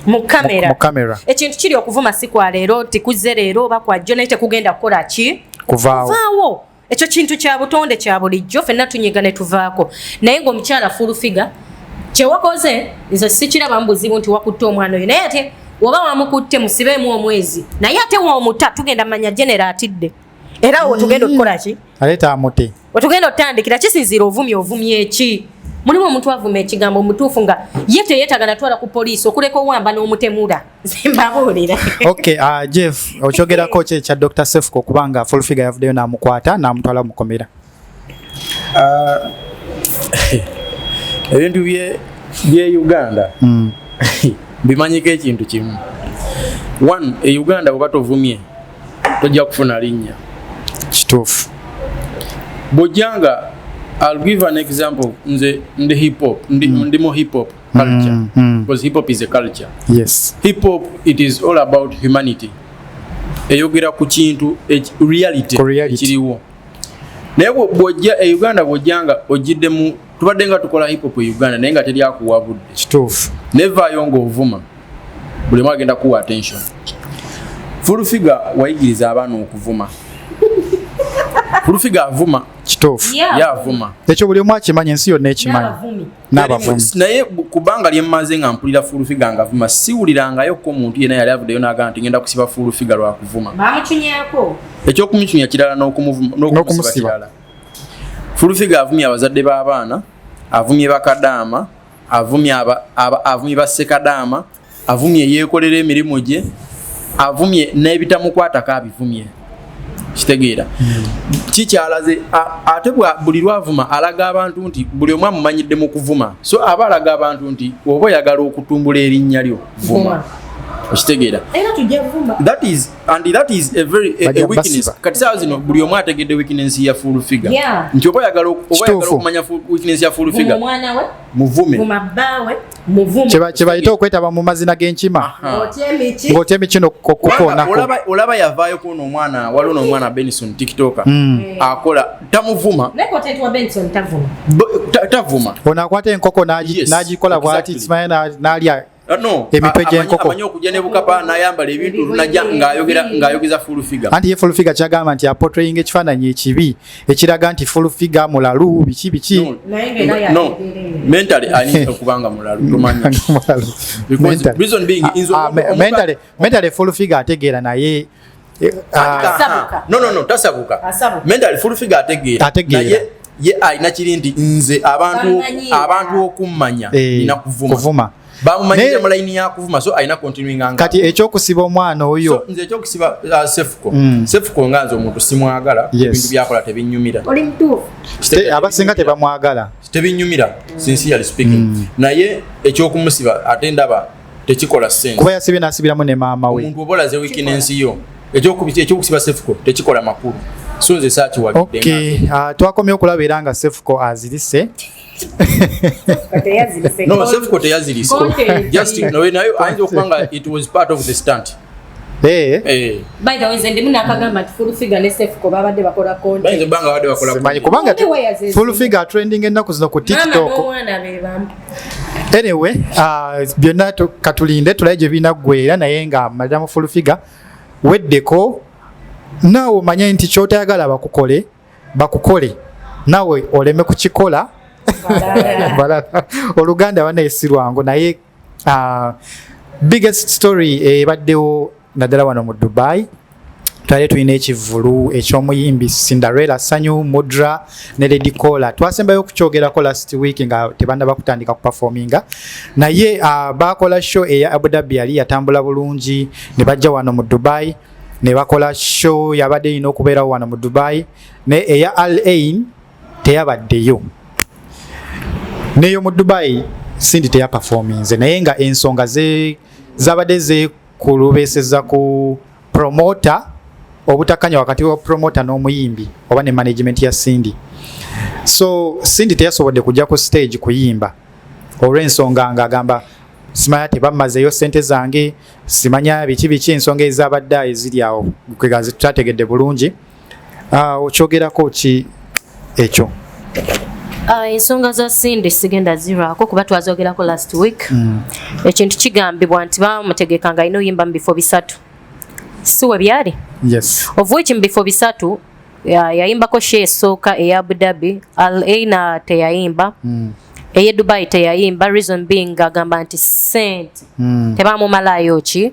mu kamera ekintu kiri okuvuma si kwa leero tikuzze leero oba kwajjo naye tekugenda kukola ki kuvaawo ekyo kintu kya butonde kya bulijjo ffenna tunyiga ne tuvaako naye ng'omukyala full figure kyewakoze nze sikiraba mu buzibu nti wakutte omwana oyo naye ate oba wamukutte musibeemu omwezi naye ate woomuta tugenda manya genera atidde era wo tugenda okukola ki aleeta amute wetugenda otandikira kisinziira ovumye eki mulimu omuntu avuma ekigambo mutuufu nga ye teyeetaga natwala ku poliisi okuleka owamba n'omutemula zembabuulira Jeff okyogerako ki ekya Dr. Sefuko kubanga full figure yavuddeyo n'amukwata n'amutwala mu kkomera ebintu bye Uganda bimanyiko ekintu kimu one Uganda bw'oba tovumye tojja kufuna linnya kituufu bw'ojjanga I'll give an example nze ndi hip hop ndimo hip hop culture because hip hop is a culture. Yes, hip hop it is all about humanity eyogera ku kintu reality kiriwo naye bw'ojja Uganda bw'ojjanga ojjidde mu tubadde nga tukola hip hop Uganda naye nga teri akuwabudde kituufu never yongo ovuma buli mwa agenda kuwa attention full figure wayigiriza abaana okuvuma full figure avuma kituufu yavuma ekyo buli omu akimanyi ensi yonna ekimanyi n'abavumi naye kubanga lyemmaze nga mpulira full figure nga avuma siwulirangayo omuntu yenna yali avuddeyo n'agamba nti ngenda kusiba full figure lwa kuvuma bamukyunyako ekyokumukyunya kirala n'okumusiba kirala full figure avumye abazadde b'abaana avumye bakadaama avumye bassekadaama avumye yeekolera emirimu gye avumye n'ebitamukwatako abivumye kitegeera kikyalaze ate buli lwavuma alaga abantu nti buli omu amumanyidde mu kuvuma so aba alaga abantu nti oba oyagala okutumbula erinnya lyo vuma okitegeera that is a very weakness kati saa zino buli omu ategedde weakness ya full figure nti oba oyagala okumanya weakness ya full figure muvume kyebayita okwetaba mu mazina g'enkima ng'otya emikino kukoonako olaba yavaayo kuno omwana waliwo n'omwana Benson tiktoka akola tamuvuma tavuma ono akwata enkoko n'agikola bw'ati n'alya emipwe gy'enkoko amanyi okujja ne bukapa n'ayambala ebintu lunajja ng'ayogeza full figure anti ye full figure kyagamba nti aportrayinga ekifaananyi ekibi ekiraga nti full figure mulalu biki no mentally ayinza okubanga mulalu tomanya reason being mentally full figure ategeera naye no tasabuka mentally full figure ategeera ye alina kiri nti nze abantu okummanya nina kuvuma bamumanyira mu line ya kuvuma so aina continuing anga kati ekyokusiba omwana oyo so nze ekyokusiba Sefuko nganze omuntu simwagala ebintu byakola tebinyumira oli mtuufu abasinga tebamwagala tebinyumira sincerely speaking naye ekyokumusiba ate ndaba tekikola sense kuba yasibye nasibiramu ne maama we omuntu obolaze weakness yo ekyokusiba Sefuko tekikola makulu so nze saakiwagidde twakomye okulaba era nga Sefuko azirise no Sefuko teyazirise just nayo ayinza okubanga it was part of the stunt by the way nze munakagamba nti full figure ne Sefuko babadde bakola content kubanga full figure trending ennaku zino ku TikTok anyway byonna katulinde tulaye gye binaggweera naye nga madamu full figure weddeko naawe omanye nti kyotayagala bakukole naawe oleme kukikola Oluganda banayisirwango naye biggest story ebaddewo naddala wano mu Dubai twali tulina ekivulu eky'omuyimbi Cinderella Sanyu Mudra ne Lady Kola twasembayo okukyogerako last week nga tebannaba kutandika kuperforminga naye bakola show eya Abu Dhabi yali yatambula bulungi ne bajja wano mu Dubai ne bakola show yabadde ino okubeerawo wano mu Dubai ne eya Al Ain teyabaddeyo neyo mu Dubai Cindy teya performance naye nga ensonga zabadde zekulubeseza ku promoter obutakanya wakati wa promoter n'omuyimbi oba ne management ya Cindy so Cindy teyasobodde kujja ku stage kuyimba olw'ensonga nga agamba simanya tebamazeyo sente zange simanya biki ensonga ezabadde eziri awo kwegazi tutategedde bulungi okyogerako ki ekyo ensonga za Cindy sigenda ziraako kuba twazogerako last week ekintu kigambibwa nti bamutegeka nga alina oyimba mu bifo bisatu si we byali yes of which mu bifo bisatu yayimbako show esooka eya Abu Dhabi Al Ain teyayimba eye Dubai teyayimba reason being agamba nti sente tebamumalayo ki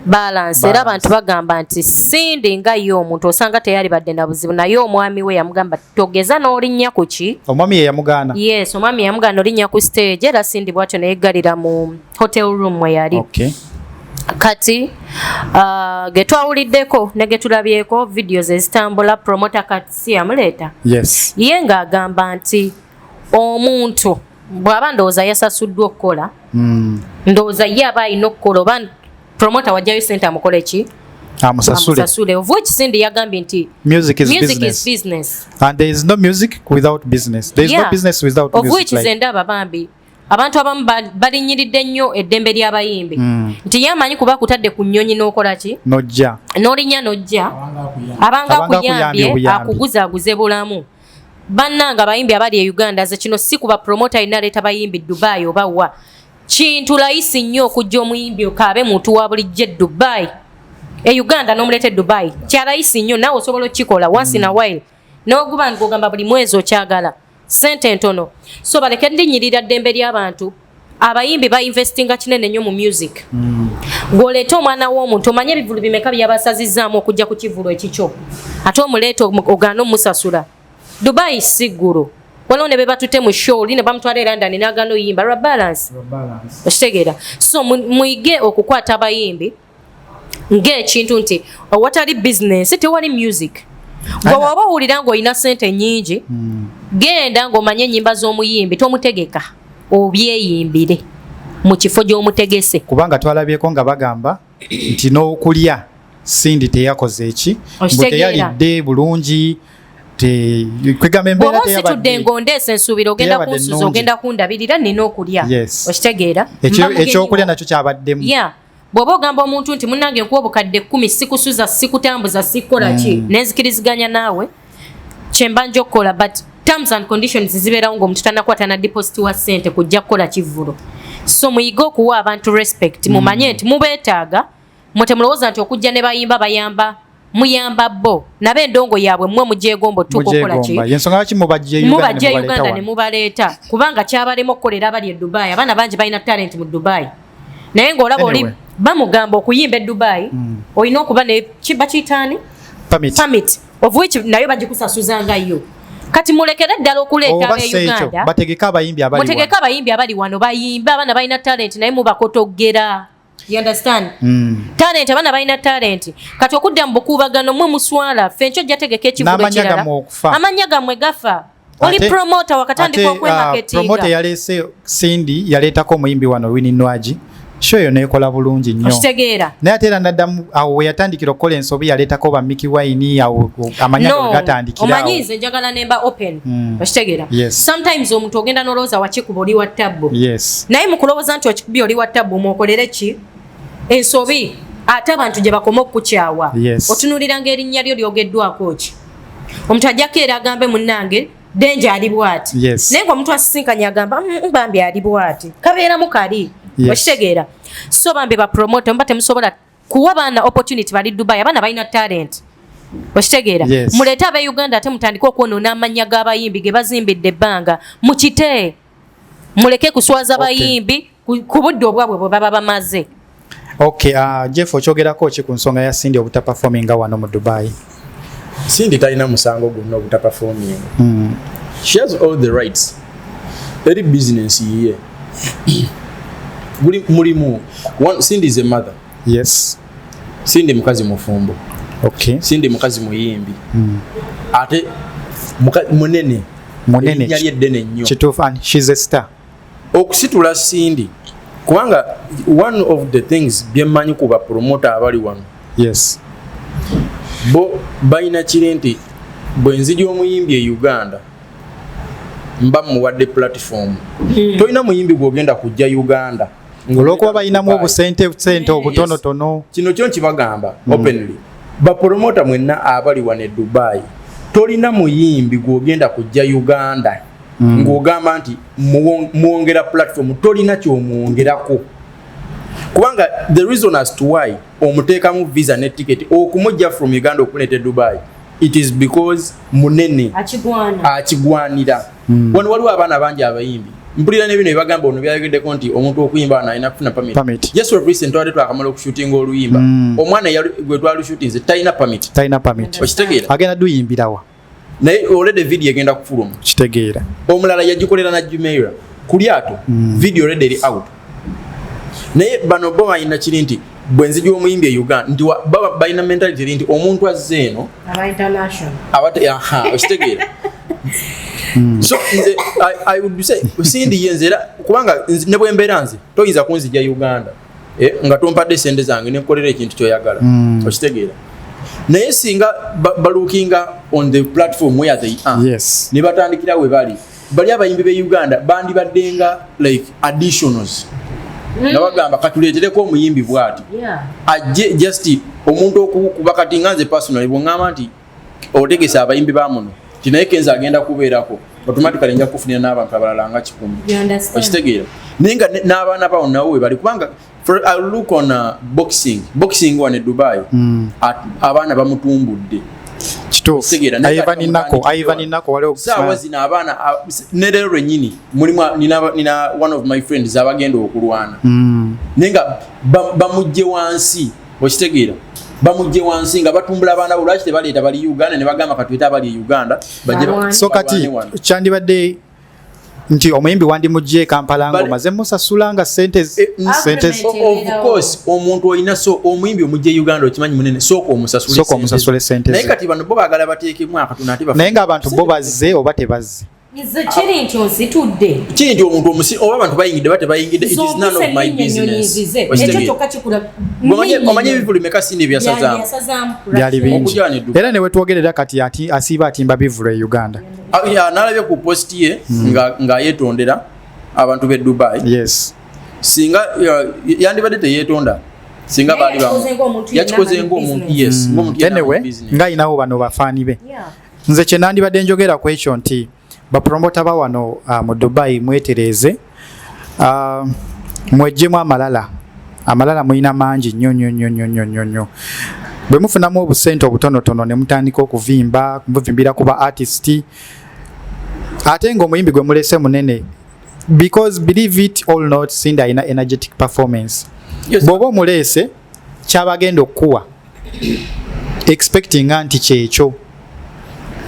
balance era abantu bagamba nti Cindy nga yo omuntu osanga teyali badde na buzibu naye omwami we yamugamba togeza n'olinnya ku ki omwami ye yamugaana yes omwami yamugana olinnya ku stage era Cindy bwatyo nayegalira mu hotel room we yali okay kati getwawuliddeko ne getulabyeko videos ezitambula promoter kati si yamuleeta yes ye ng'agamba nti omuntu bw'aba ndowooza yasasuddwa okukola ndowooza ye aba alina okukola oba promoter wajjayo sente amukole ki amusasule of which Cindy yagambye nti music is business and there is no music without business there is no business without music of which zendaba bambi abantu abamu balinyiridde nnyo eddembe ly'abayimbi nti yamanyi kuba kutadde ku nnyonyi n'okola ki n'olinnya n'ojja abanga akuyambye akuguzaaguze bulamu bannanga abayimbi abali e Uganda ze kino si kuba promoter alina leeta bayimbi Dubai oba wa kintu layisi nnyo okujja omuyimbi okaabe muntu wa bulijjo Dubai e Uganda n'omuleete Dubai kya layisi nnyo naawe osobola okikola once in a while n'oguba ng'ogamba buli mwezi okyagala sente ntono so baleke ndinyirira ddembe ly'abantu abayimbi bainvestinga kinene nnyo mu music ng'oleeta omwana w'omuntu omanye ebivulu bimeka byabasazizaamu okujja ku kivulu ekikyo ate omuleeta ogaana omusasula Dubai siggulu waliwo ne be batutte mu show ne bamutwala e London n'agaana oyimba lwa balance okitegeera so muyige okukwata abayimbi ng'ekintu nti awatali business tewali music gwe waba owulira ng'olina sente nnyingi genda ng'omanye ennyimba z'omuyimbi tomutegeka obyeyimbire mu kifo gy'omutegese kubanga twalabyeko nga bagamba nti n'okulya Cindy teyakoze eki bwe teyalidde bulungi kwegamba embeera teyabadde situdde ng'ondeese ensuubira ogenda kunsuza ogenda kundabirira nina okulya okitegeera ekyokulya nakyo kyabaddemu bw'oba ogamba omuntu nti munnange nkuwa obukadde 10 sikusuza sikutambuza sikukola ki nenzikiriziganya naawe kyemba nja okukola but terms and conditions zibeerawo ng'omuntu tanakwata na deposit wa ssente kujja kukola kivvulo so muyige okuwa abantu respect mumanye nti mubeetaaga temulowooza nti okujja ne bayimba bayamba muyamba bo nabe endongo yaabwe mmwe mujeegombo tukokola ki yensonga ki mubajje Uganda ne mubaleeta kubanga kyabalema okukolera abali e Dubai abaana bangi balina talent mu Dubai naye ng'olaba oli bamugamba okuyimba e Dubai olina okuba ne bakiyitaani permit of which nayo bagikusasuzangayo kati mulekere ddala okuleeta Uganda bategeka abayimbi abali wano bayimba abaana balina talent naye mubakotoggera you understand talent abaana balina talent kati okudda mu bukuubagano mwe muswala ffe nkyo jategeka ekivulo ekirala amanya gammwe gafa oli promoter wakatandika okwemaketinga promoter yaleese Cindy yaleetako omuyimbi wano Winnie Nwaji show yo nekola bulungi nnyo okitegeera naye ate era naddamu awo we yatandikira okukola ensobi yaleetako ba Mickey Wine awo amanya gatandikira omanyize njagala nemba open okitegeera sometimes omuntu ogenda n'olowooza wakikuba oli wa tabbu naye mu kulowooza nti wakikubi oli wa tabbu mwokolere ki ensobi ate abantu gye bakoma okukukyawa otunuulira ng'erinnya lyo lyogeddwako ki omuntu ajjako era agambe munnange denja ali bw'ati naye ng'omuntu asisinkanye agamba bambi ali bw'ati kabeeramu kali okitegeera so bambi bapromote muba temusobola kuwa baana opportunity bali Dubai abaana balina talent okitegeera muleete ab'e Uganda ate mutandike okwonoona amannya g'abayimbi ge bazimbidde ebbanga mukite muleke kuswaza bayimbi ku budde obwabwe bwe baba bamaze Okay, Jeff okyogerako ki ku nsonga ya Cindy obutaperforminga wano mu Dubai? Cindy talina musango gonna obutaperforminga. She has all the rights. Very business ye. Mulimu. Cindy is a mother. Yes. Cindy mukazi mufumbo. Okay. Cindy mukazi muyimbi. Ate munene. Nyali eddene nnyo. Kituufu, and she's a star. Okusitula Cindy. Kubanga one of the things byemmanyi ku ba promoter abali wano. Yes. Bo bayina kirenti bwenziji omuyimbi e Uganda. Mba muwadde platform. Toyina muyimbi gwogenda kujja Uganda. Ngoloko bayinamu obusente obutonotono. Kino kyo nkibagamba openly. Ba promoter mwenna abali wane Dubai. Tolina muyimbi gwogenda kujja Uganda. Ng'ogamba nti muwongera platform tolina ky'omuwongerako. Kubanga the reason as to why omuteekamu visa ne ticket okumujja from Uganda okuleeta Dubai, it is because munene akigwanira. Wano waliwo abaana bangi abayimbi. Mpulira n'ebino ebagamba ono byayogeddeko nti omuntu okuyimba alina kufuna permit. Just for recent twali twakamala okushootinga oluyimba. Omwana gwe twali shootinze talina permit. Okitegeera? Agenda duyimbirawa. Naye already video egenda kufuluma. Kitegeera. Omulala yagikolera na Jumeira. Kulyato video already eri out. Naye bano bo bayina kiri nti bwenziji omuyimbi e Uganda nti baba bayina mentality nti omuntu azze eno aba international. Okitegeera. So I would say Cindy yenzera kubanga ne bwembeera nze toyinza kunzija Uganda nga tompadde sente zange ne nkolera ekintu kyoyagala. Okitegeera. Naye singa balukinga on the platform where they are. Yes. Ne batandikira we bali abayimbi be Uganda bandi baddenga like additionals. Nabagamba katuleetereko omuyimbi bwati. Ajje just omuntu okuba kati nganze personally bwongamba nti otegesa abayimbi bamuno. Kinaye kenza agenda kubeerako. Automatically nja kufunira n'abantu abalala nga 10. Okitegeera. Ninga n'abaana bawo nawo we bali kubanga I look on boxing one in Dubai. Abaana bamutumbudde. Kituufu. Ivan Nako wale okusema. Sawa zina abaana nerero renyini mulimu nina one of my friends abagenda okulwana. Nenga bamujje wansi. Okitegeera. Bamujje wansi nga batumbula abaana bulaki tebaleeta bali Uganda ne bagamba katwita abali Uganda bajje. So kati kyandibadde nti omuyimbi wandi mujje Kampala ngo maze musasulanga sente. Of course omuntu oyina so omuyimbi omujje Uganda okimanyi munene soko omusasule sente. Naye kati bano bo bagala bateekemu akatuna ati naye nga abantu bo bazze oba tebazze. Kiri nti onsitudde. Kiri nti omuntu omusi oba abantu bayingidde bate bayingidde it is none of my business. Ekyo kyokka kikula. Omanye bivulu meka sindi byasazaamu. Byali bingi. Era ne wetwogerera kati ati asiba atimba bivulu e Uganda. Nalabye ku post ye nga yetondera abantu be Dubai. Yes. Singa yandibadde teyetonda. Singa bali yakikoze ng'omuntu. Yes. Anyway, nga inawo bano bafaani be. Nze kye nandibadde njogera ku ekyo nti bapromota ba wano mu Dubai mwetereze mwejjemu amalala muyina mangi nnyo bwe mufunamu obusente obutonotono ne mutandika muvimbira kuba artist ate ng'omuyimbi gwe mulese munene because believe it or not Cindy ina energetic performance. Bw'oba omulese kyabagenda okuwa expecting anti kyekyo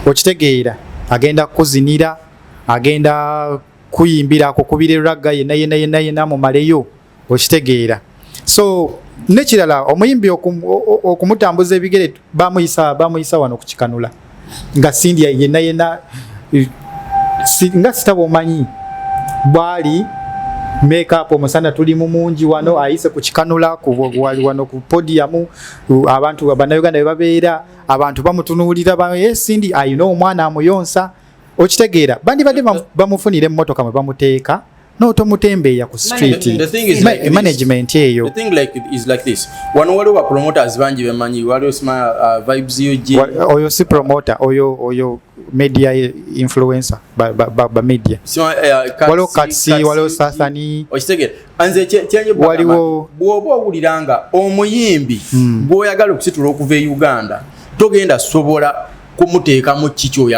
okitegeera agenda kuzinira agenda kuyimbira kukubira ragga yena mumaleyo okitegeera. So nekirala omuyimbi okumutambuza ebigere bamuyisa wano kukikanula nga Cindy yena nga sitabo manyi bwali make up omusana tuli mungi wano ayise kukikanula wali wano ku podium abantu abannayuganda bebabeera abantu bamutunuulira Cindy ayina omwana amuyonsa okitegeera bandi badde bamufunira emmotoka mwe bamuteeka n'otomutembeeya ku street. Management eyo. The thing is like this. Wano waliwo promoters bangi bemanyi waliwo vibes UG. Oyo si promoter oyo media influencer ba media. Waliwo Katsi waliwo Sasani. Okitegeera anze kyenye waliwo bw'oba owuliranga omuyimbi bw'oyagala okusitula okuva e Uganda togenda sobola kumuteeka mu kikyo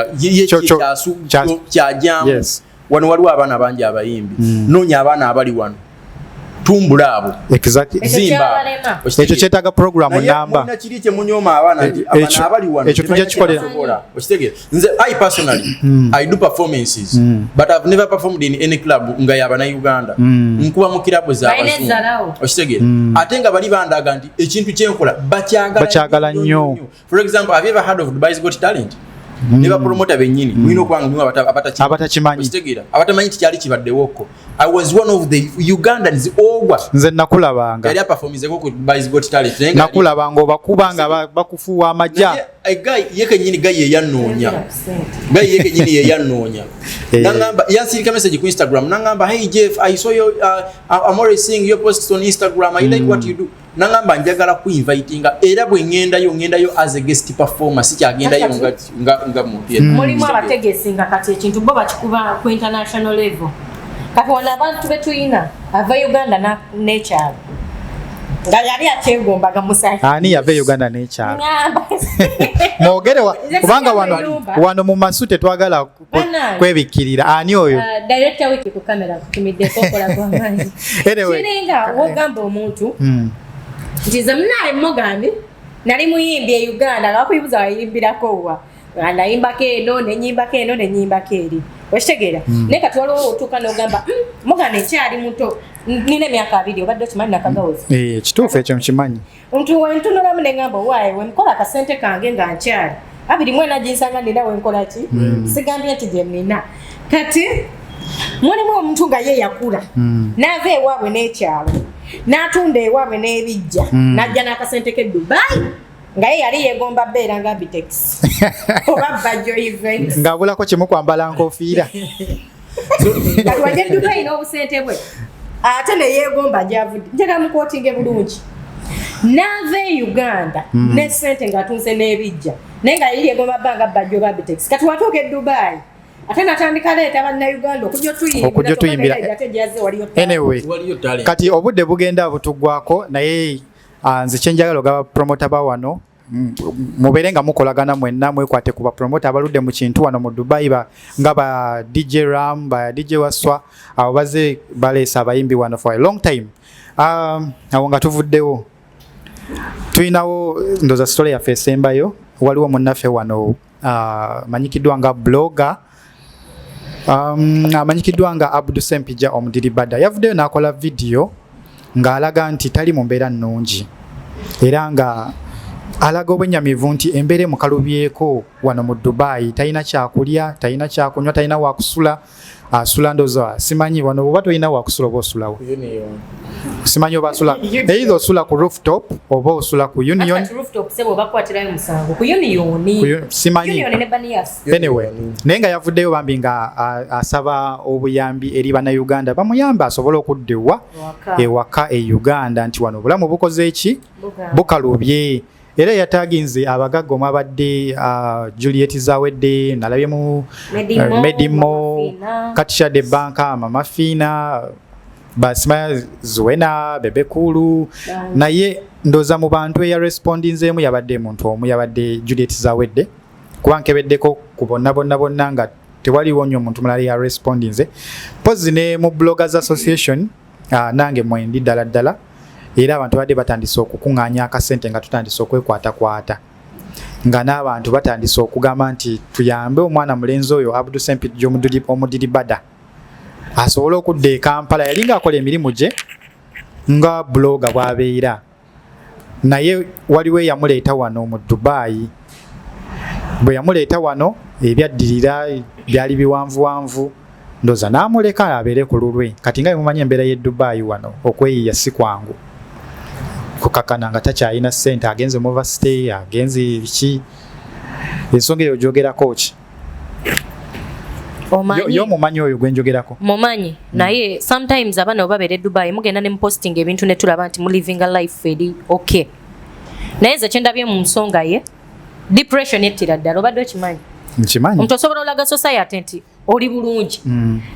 kyajamu. Wano waliwo abaana bangi abayimbi. Noonya abaana abali wano tumbula abo exactly zimba ekyo kyetaaga program namba na kiri kye munyoma abaana nti abana abali wano ekyo tujja kikolera okitegeera nze I personally I do performances but I've never performed in any club nga yabana Uganda nkuba mu club za abazungu okitegeera ate nga bali bandaga nti ekintu kyenkola bakyagala nnyo. For example, have you ever heard of Dubai's Got Talent? Never promoter benyini mwino kwangu abatachimanyi okitegeera abatamanyi tikyali kibaddewoko. I was one of the Ugandans ogwa nze nakulabanga yali performance ko Dubai's Got Talent nakulabanga obakubanga bakufuwa amajja guy yeke nyini guy yeyanoonya nangamba yansirika message ku Instagram nangamba hey Jeff I saw you I'm always seeing your posts on Instagram I like what you do nangamba njagala ku invitinga era bwe ngendayo as a guest performer sikyagendayo nga muntu mulimu abategesi nga kati ekintu bo bakikuba ku international level kati wana abantu betuyina ava Uganda na nature nga yali akyegombaga musayi ani yave Uganda nature mwogere kubanga wano mu masu tetwagala kwebikirira ani oyo director wiki ku kamera kutumidde kokola kwa manzi kiringa wogamba omuntu ntize mnaye mogandi nali muyimbi Uganda ngakuyibuza wayimbirako wa nayimbako eno nenyimbako eno nenyimbako eri okitegeera naye kati waliwo otuuka n'ogamba muganda ekyali muto nina emyaka 2 obadde okimanyi nakagawozi ekituufu ekyo nkimanyi wentunulamu neŋŋamba owaaye wenkola akasente kange nga nkyali 24 ginsanga nina wenkola ki sigambye nti gye nina kati mulimu omuntu nga ye yakula n'ava ewaabwe n'ekyalo n'atunda ewaabwe n'ebijja n'ajja n'akasente ke Dubai nga ye yali yegomba beera nga Bitex oba Bajo event ng'abulako kimu kwambala nkofiira kati wajja Dubai n'obusente bwe ate ne yegomba gyavudde njagala mukootinge bulungi n'ava Uganda ne ssente ng'atunze n'ebijja naye nga ye yegomba banga Bajo oba Bitex kati watuuka e Dubai ate natandika leeta bannayuganda okujja tuyimbira anyway kati obudde bugenda butuggwako naye nze kyenjagala ogaba promota ba wano mubeere nga mukolagana mwenna mwekwate ku bapromota abaludde mu kintu wano mu Dubai nga ba DJ Ram ba DJ Waswa abo baze baleesa abayimbi wano for a long time awo nga tuvuddewo tuyinawo ndoza story yaffe esembayo waliwo munnaffe wano manyikiddwa nga blogger amanyikiddwa nga ssempijja Omudiribadda yavuddeyo n'akola video ng'alaga nti tali mu mbeera nnungi era nga alaga obwennyamivu nti embeera emukalubyeko wano mu Dubai talina kyakulya talina kyakunywa talina wakusula asula ndoza simanyi wano oba tolina wakusula oba osulawo simanyi oba asula either osula ku rooftop oba osula ku union simanyi anyway naye nga yavuddeyo bambi nga asaba obuyambi eri bannayuganda bamuyambe asobole okudda ewaka e Uganda nti wano obulamu bukoze eki bukalubye era yataginze abagagga omwabadde Juliet zawedde nalabyemu Medimo Katisha de Banka Mama Fina Basmaya Zuena Bebekulu naye ndoza mu bantu ya respondinzemu yabadde muntu omu yabadde Juliet zawedde kubankebeddeko ku bonna nga tewaliwo nnyo omuntu mulala ya respondinze pozi ne mu Bloggers Association nange mwendi ddala era abantu badde batandise okukuŋŋaanya akasente nga tutandise okwekwatakwata nga n'abantu batandise okugamba nti tuyambe omwana mulenzi oyo ssempijja Omudiribadda asobole okudda e Kampala yali ng'akola emirimu gye nga blogger bw'abeera naye waliwo eyamuleeta wano mu Dubai bwe yamuleeta wano ebyaddirira byali biwanvuwanvu ndoza n'amuleka abeere ku lulwe kati nga mumanyi embeera y'e Dubai wano okweyiya si kwangu kukakana nga takyalina ssente agenze mu overstay agenze biki ensonga eyo gyogerako ki yo mumanyi oyo gwenjogerako mumanyi naye sometimes abana obabeera e Dubai mugenda ne muposting ebintu ne tulaba nti mu living a life eri okay naye ze kyendabye mu nsonga ye depression ettira ddala obadde okimanyi nkimanyi omuntu osobola olaga society nti oli bulungi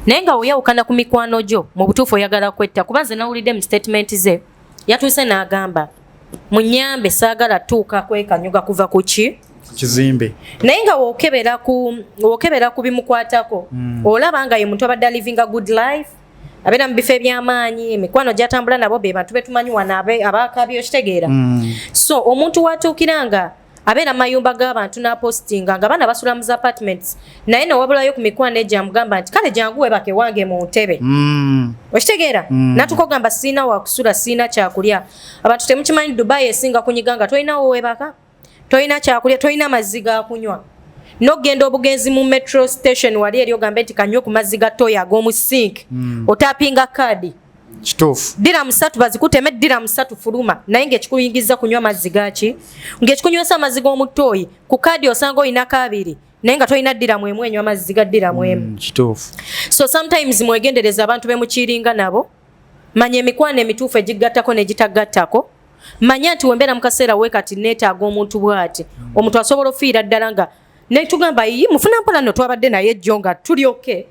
naye nga oyawukana ku mikwano gyo mu butuufu oyagala kwetta kuba nze nawulidde mu statement ze yatuuse n'agamba munyambe saagala tuuka kwekanyuga kuva ku kizimbe naye nga wookebera ku bimukwatako olaba nga ye muntu abadde living a good life abeera mu bifo eby'amaanyi emikwano gyatambula nabo be bantu betumanyi wano abakabyo kitegeera so omuntu watuukiranga abeera mayumba g'abantu n'apostinga nga baana basula mu apartments naye nowabulayo ku mikwano egyamugamba nti kale jangu webake wange mu ntebe okitegeera natukogamba siina wakusula siina kyakulya abantu temukimanyi Dubai esinga kunyiga nga tolinawo webaka tolina kyakulya tolina mazzi gakunywa nogenda obugenzi mu metro station wali eri ogambe nti kanywe ku mazzi ga toya ag'omu sink otapinga kaadi kituufu diramu 3 bazikuteme diramu 3 fuluma naye ng'ekikuyingiza kunywa mazzi gaki ng'ekikunywesa amazzi g'omutooyi ku kaadi osanga olina kabiri naye nga tolina diramu emu enywa amazzi ga diramu emu kituufu so sometimes mwegendereza abantu bemukiringa nabo manya emikwano emituufu egigattako n'egitagattako manya nti wembeera mu kaseera weekati neetaaga omuntu bw'ati omuntu asobola ofiira ddala nga netugamba yi mufuna mpola no twabadde naye ejjo nga tulyoke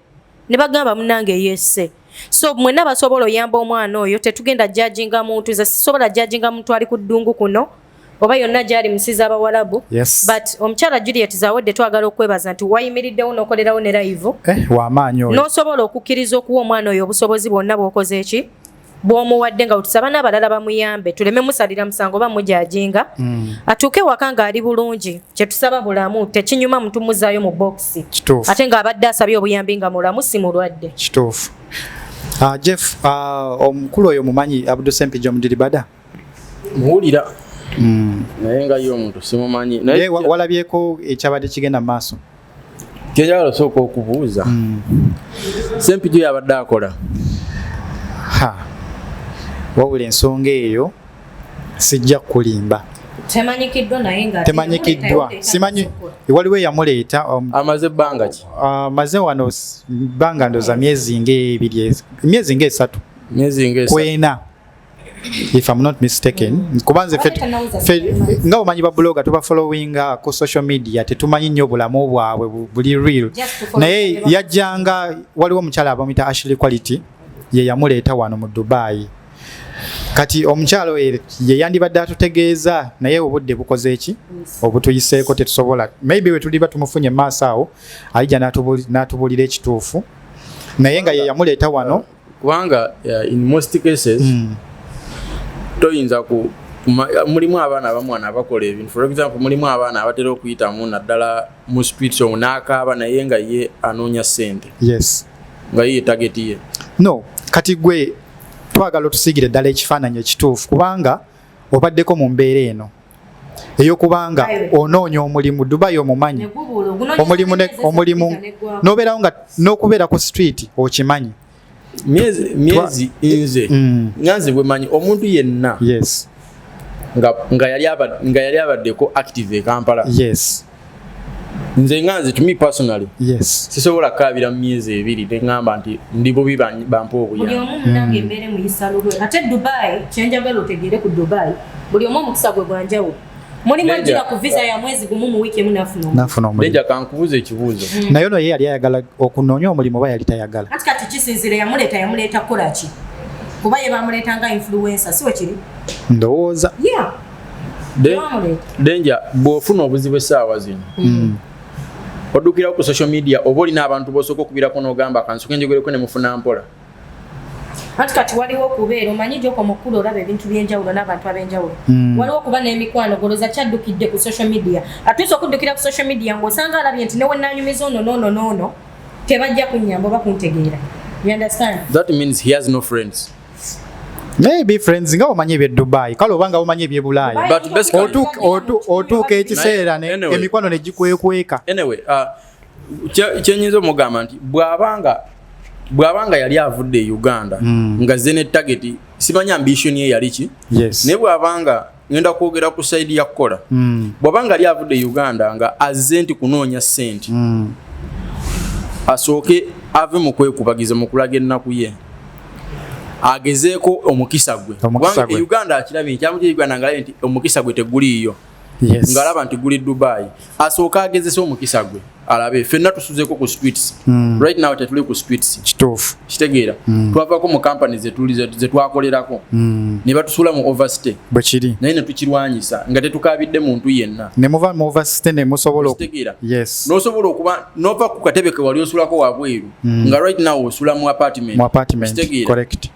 ne bagamba munange yesse so mwenna basobola oyamba omwana oyo tetugenda judginga muntu ze sisobola judginga muntu ali ku ddungu kuno oba yonna gyali musiza abawalabu but omukyala Juliet Zawodde twagala okwebaza nti wayimiriddewo n'okolerawo ne live w'amaanyi oyo n'osobola okukkiriza okuwa omwana oyo obusobozi bwonna bw'okoze eki bw'omuwadde nga utusaba n'abalala bamuyambe tuleme musalira musango oba mujajinga atuuke waka ng'ali bulungi kyetusaba bulamu tekinyuma muntu muzaayo mu box ate ng'abadde asabye obuyambi nga mulamu si mulwadde kituufu Jeff omukulu oyo mumanyi Abdul Ssempijja Omudiribadda muwulira naye nga ye omuntu simumanyi naye walabyeko ekyabadde kigenda mu maaso kyeyagala osooka okubuuza Ssempijja oyo abadde akola wabula ensonga eyo sijja kulimba temanyikiddwa simanyi waliwo eyamuleeta amaze ebbanga ki amaze wano bbanga ndoza myezi ng'esatu kwena if I'm not mistaken kubanze nga omanyi ba blogger tuba followinga ku social media tetumanyi nnyo obulamu bwabwe buli real naye yajjanga waliwo omukyala abamuyita Ashley Quality ye yamuleeta wano mu Dubai kati omukyalo ye yandibadde atutegeeza naye obudde bukoze eki obutuyiseeko tetusobola maybe we tuliba tumufunye maaso awo ayija n'atubuulira ekituufu naye nga ye yamuleeta wano kubanga in most cases toyinza mulimu abaana abamwana abakola ebintu for example mulimu abaana abatera okuyitamu naddala mu streets omwo n'akaaba naye nga ye anoonya ssente nga ye targeti ye no kati gwe twagala otusiigire ddala ekifaananyi ekituufu kubanga obaddeko mu mbeera eno ey'okubanga onoonya omulimu Dubai omumanyi omulimu n'obeerawo nga n'okubeera ku street okimanyi myezi nze nganze bwe manyi omuntu yenna nga yali abaddeko active e Kampala nze nganze to me personally sisobola kaabira mu myezi ebiri neŋŋamba nti ndi bubi bampa obuyambi ate Dubai kyenjagala otegeere ku Dubai buli omu omukisa gwe gwanjawulo mulimu ajira ku visa ya mwezi gumu mu wiiki emu nafuna omulimu kankubuuza ekibuuzo naye ono ye yali ayagala okunoonya omulimu oba yali tayagala kati kisinzire yamuleeta kukola ki kuba ye bamuleeta nga influencer si we kiri ndowooza denja bw'ofuna obuzibu essaawa zino oddukira ku social media oba olina abantu b'osooka okubirako n'ogamba kansoke njogereko ne mufuna mpola kati waliwo okubeera omanyi gyoko mukulu olaba ebintu by'enjawulo n'abantu ab'enjawulo waliwo okuba n'emikwano goloza kyaddukidde ku social media atuuse okuddukira ku social media ng'osanga alabye nti newe nanyumiza ono n'ono tebajja kunnyamba oba kuntegeera you understand that means he has no friends maybe friends nga omanyi ebye Dubai kale obanga omanyi ebye Bulaaya otuuka ekiseera emikwano ne gikwekweka anyway kyenyinza omugamba nti bw'abanga yali avudde e Uganda nga ze ne target simanyi ambition ye yali ki naye bw'abanga ngenda kwogera ku side ya kukola bw'abanga yali avudde e Uganda nga azze nti kunoonya ssente asooke ave mu kwekubagiza mu kulaga ennaku ye agezeeko omukisa gwe kubanga e Uganda akirabye ekyamu kye Uganda nga nti omukisa gwe teguliiyo Yes. Ngalaba nti guli Dubai asooka agezesa omukisa gwe alabe fenna tusuzeko ku streets right now tetuli ku streets kituufu kitegeera twavako mu companies ze twakolerako ne batusula mu overstay bwe kiri naye ne tukirwanyisa nga tetukabidde muntu yenna ne muva mu overstay ne musobola kitegeera yes nosobola okuba nova ku katebe ke wali osulako wabweru nga right now osula mu apartment kitegeera correct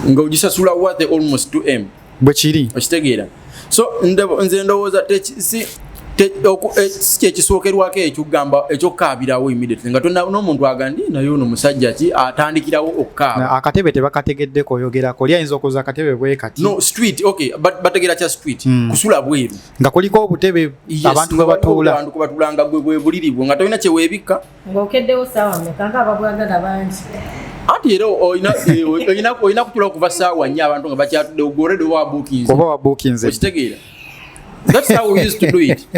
nga ogisasula worth almost 2M bwe kiri kitegeera so nze ndowooza si kyekisookerwako ekigamba ekyokkaabirawo immediately nga n'omuntu agandi naye ono musajja ki atandikirawo okkaaba akatebe tebakategeddeko oyogerako lyayinza okuza akatebe bwe kati no street okay bategera kya street kusula bweru nga kuliko obutebe abantu bwe batuula abantu kubatulanga gwe buliribwo nga tolina kyeweebikka ng'okeddewo saawa mmeka nga ababwagala bangi anti era olina kutula okuva saawa nnyo abantu nga bakyatudde ogolede oba wabuukinze okitegeera that's how we used to do it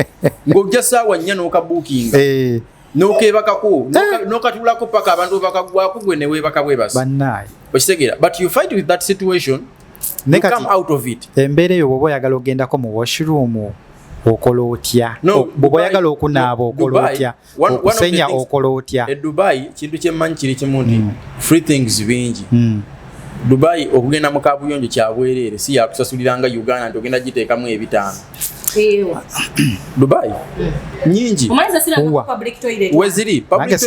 ng'ojja saawa nnya n'okabuukinga n'okeebakako n'okatulako paka abantu bakagwako gwe ne weebaka bwebasi bannaayi okitegeera but you fight with that situation you come out of it embeera eyo bw'oba oyagala ogendako mu washroom okola otya bw'oba oyagala okunaaba okola otya okusenya okola otya Dubai kintu kyemmanyi kiri kimu nti free things bingi Dubai okugenda mu kabuyonjo kyabwereere si yakusasuliranga Uganda nti ogenda giteekamu 5 Dubai nyingi weziri public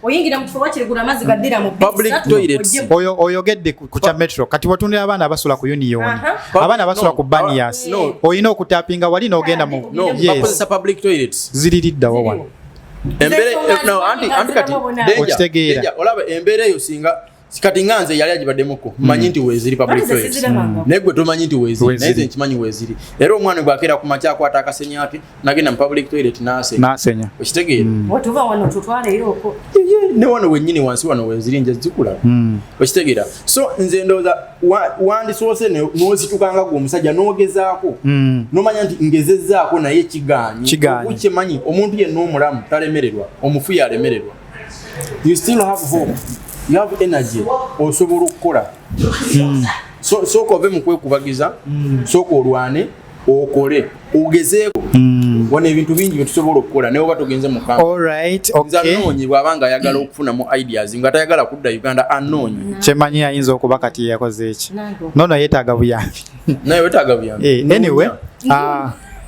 oyingira mu kifo wakirigula amazzi gaddira mu public toilets oyogedde ku kya metro kati watundira abaana abasula ku union abaana abasula ku banias olina okutapinga wali n'ogenda mu bakozesa public toilets ziririddawo wano embere no anti kati okitegeera olaba embere eyo singa kati nganze yali agibaddemuko manyi nti weziri public toilets negwe tomanyi nti weziri naye nkimanyi weziri era omwana gwe akeera ku makya akwata akasenya ake nagenda mu public toilet nasenya okitegeera watuva wano tutwaleyo okwo ne wano wennyini wansi wano weziri nje zikula okitegeera so nze ndowooza wandisoose n'ozitukanga gwe omusajja n'ogezaako n'omanya nti ngezezzaako naye kigaanyi omuntu yenna omulamu talemererwa omufu yalemererwa you still have hope you have energy osobola okukola sooka ove mu kwekubagiza sooka olwane okole ogezeeko wano ebintu bingi byetusobola okukola naye oba togenze mu anoonyi bw'abanga ayagala okufunamu ideas nga tayagala kudda Uganda anoonyi kyemanyi ayinza okuba kati yakoze eki nono yeetaaga buyambi naye wetaaga buyambi anyway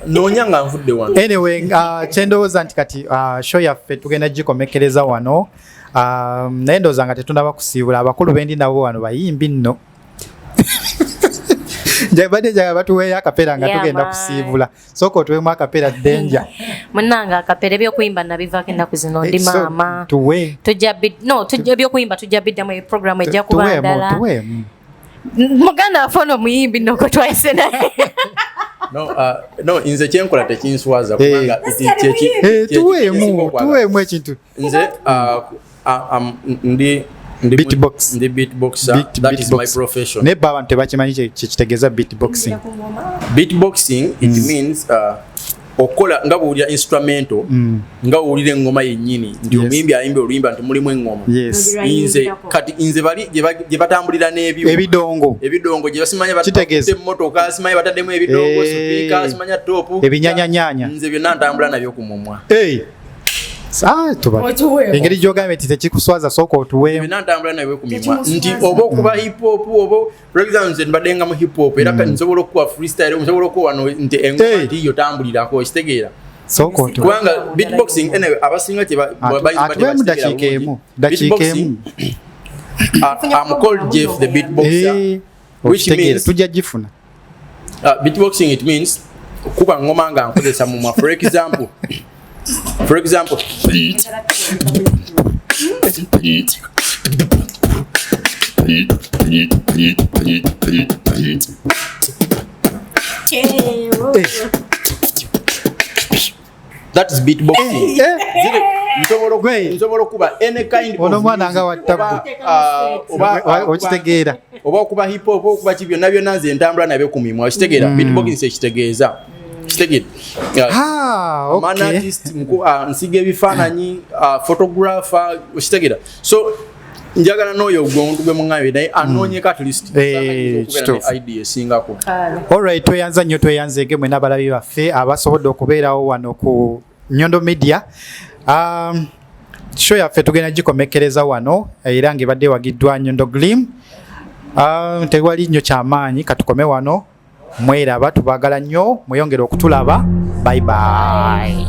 noonya nga nvudde wano anyway kyendowooza nti kati show yaffe tugenda gikomekereza wano naye ndowooza nga tetunaba kusiibula abakulu bendi nabo wano bayimbi nno badde njagala batuweeyo akapeera nga tugenda kusiibula sooka otuweemu akapeera Danger munnanga akapeera ebyokuyimba nabivaako ennaku zino ndi maama tuwe ebyokuyimba tujja biddamu eprogramu ejja kuba ndala muganda waffe ono muyimbi nno gwe twayise naye no nze kyenkola tekinswaza kubanga tuweemu ekintu nze ndi beatboxer. That is my profession. Ne baba tebakimanyi kitegeeza beatboxing. Beatboxing it means okola nga bwulira instrumental nga bwulira engoma yennyini ndi omuyimbi ayimba oluyimba nti mulimu engoma nze bali gye batambulira n'ebyo ebidongo gye basimanya batadde emmotoka simanya bataddemu ebidongo sipiika simanya topu ebinyanyanyanya nze byonna ntambula nabyo ku mumwa engeri gy'ogambye nti tekikuswaza sooka otuweemu nantambula nabyo ku mimwa nti oba okuba hip hop oba for example nze mbaddenga mu hip hop era nsobola okuba freestyle nsobola okuba wano nti engoma nti yo tambulirako okitegeera kubanga beatboxing anyway abasinga atuweemu dakiika emu I'm called Jeff the beatboxer which means tujja gifuna beatboxing it means kuba ngoma nga nkozesa mumwa for example that is beatboxing. Nsobola okuba any kind of mwana nga wattabu okitegeera oba okuba hip hop okuba kibyo nabyo nanze ntambula nabyo ku mimwa okitegeera beatboxing sekitegeeza man artist nsiga ebifaananyi photographer okitegeera so njagala n'oyo omuntu gwe muŋŋambye naye anoonyeko at least idea esingako. Alright, tweyanza nnyo tweyanzeege mwe n'abalabi baffe abasobodde okubeerawo wano ku Nyondo Media. Show yaffe tugenda gikomekereza wano era ng'ebadde ewagiddwa Nyondo Glim. Tewali nnyo kyamaanyi katukome wano. Mweraba, tubaagala nnyo, mweyongere okutulaba. Bye bye.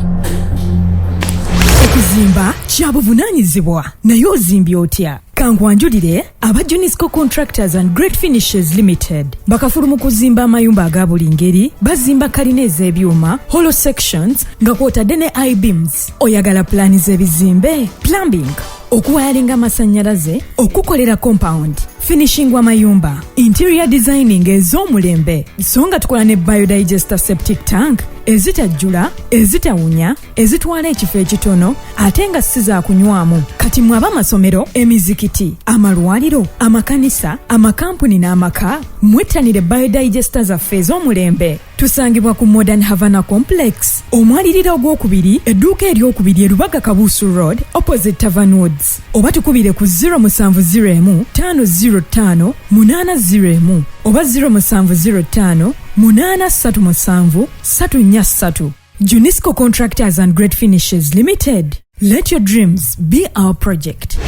Okuzimba kya buvunaanyizibwa naye ozimbye otya? Kankwanjulire aba Junisco Contractors and Great Finishes Limited bakafulu mu kuzimba amayumba aga buli ngeri, bazimba kalina ez'ebyuma, hollow sections nga kwotadde ne I-beams. Oyagala plani z'ebizimbe, plumbing, okuwayalinga amasannyalaze, okukolera compound, finishing w'amayumba, interior designing ez'omulembe, so nga tukola ne biodigester septic tank ezitajjula, ezitawunya, ezitwala ekifo ekitono ate nga si za kunywamu. Kati mwaba amasomero, emizikiti, amalwaliro, amakanisa, amakampuni n'amaka, mwettanire biodigester zaffe ez'omulembe. Tusangibwa ku Modern Havana Complex, omwaliriro ogwokubiri, edduuka eryokubiri Rubaga Kabusu Road, opposite Tavern Woods. Oba tukubire ku 0701 505 801 oba 0705 837 343. Junisco Contractors and Great Finishes Limited. Let your dreams be our project.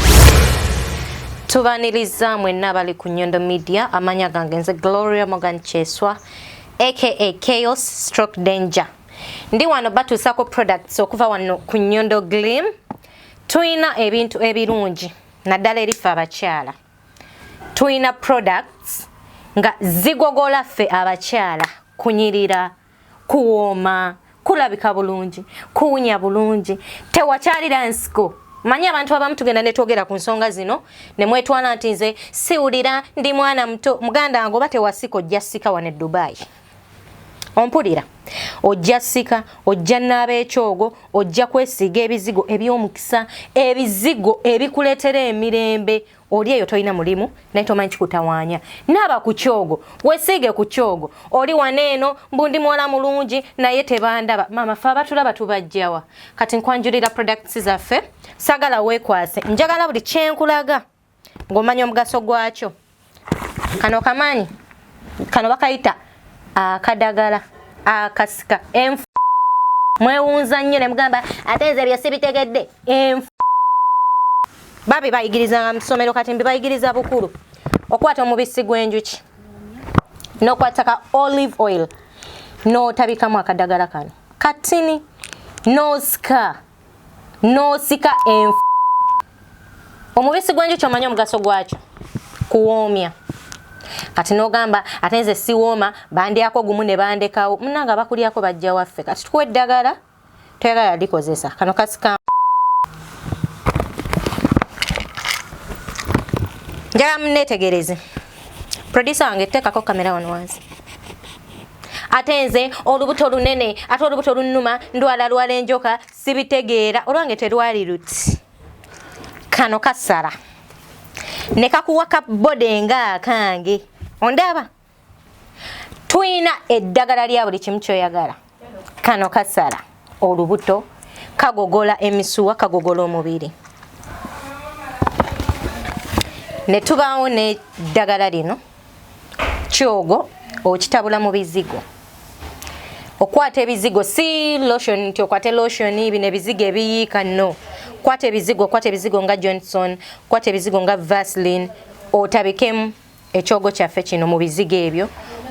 Tubaniriza mwenna bali ku Nyondo Media, amanya gange nze Gloria Morgan Cheswa aka Chaos Stroke Danger. Ndi wano batusako products okuva wano ku Nyondo Glim. Tuina ebintu ebirungi naddala erifa abakyala. Tuina products nga zigogola ffe abakyala, kunyirira, kuwooma, kulabika bulungi, kuwunya bulungi, tewakyalira nsiko. Manya abantu abamu tugenda ne twogera ku nsonga zino ne mwetwana nti nze siwulira ndi mwana muto. Muganda ngo bate wasiko ojja sika wane Dubai. Ompulira ojja sika, ojja n'ab'ekyogo, ojja kwesiga ebizigo eby'omukisa, ebizigo ebikuleetera emirembe. Oli eyo toyina mulimu naye tomanyi kikutawaanya. Naaba ku kyogo, weesiige ku kyogo. Oli waneeno mbundi muwala mulungi naye tebandaba. Mama fe abatulaba tubajjawa. Kati nkwanjulira products zaffe, sagala weekwase. Njagala buli kyenkulaga ng'omanya omugaso gwakyo. Kano kamanyi, kano bakayita akadagala, akasika, enfu. Mwewunza nnyo ne mugamba ate nze ebyo sibitegedde. Enfu. Babi bayigirizanga mu ssomero kati mbibayigiriza bukulu. Okwata omubisi gw'enjuki, n'okwataka olive oil, n'otabikamu akadagala kano katini, n'osika enfu. Omubisi gw'enjuki omanyi omugaso gwakyo? Kuwoomya. Kati n'ogamba ate nze siwooma, bandyako gumu ne bandekawo. Munnanga bakulyako bajja waffe. Kati tukuwa eddagala toyagala likozesa. Kano kasika. Njagala munneetegereze. Producer wange teekako kamera wano wansi. Ate nze olubuto lunene, ate olubuto lunnuma, ndwala enjoka, sibitegeera. Olwange terwali luti. Kano kasala. Ne kakuwa kabode nga akange. Ondaba? Tuyina eddagala lya buli kimu ky'oyagala. Kano kasala. Olubuto kagogola emisuwa, kagogola omubiri. Ne tubaawo n'eddagala lino kyogo okitabula mu bizigo. Okwata ebizigo si lotion nti okwate lotion bino ebizigo ebiyiika no. Kwata ebizigo nga Johnson, kwata ebizigo nga Vaseline, otabikemu ekyogo kyaffe kino mu bizigo ebyo.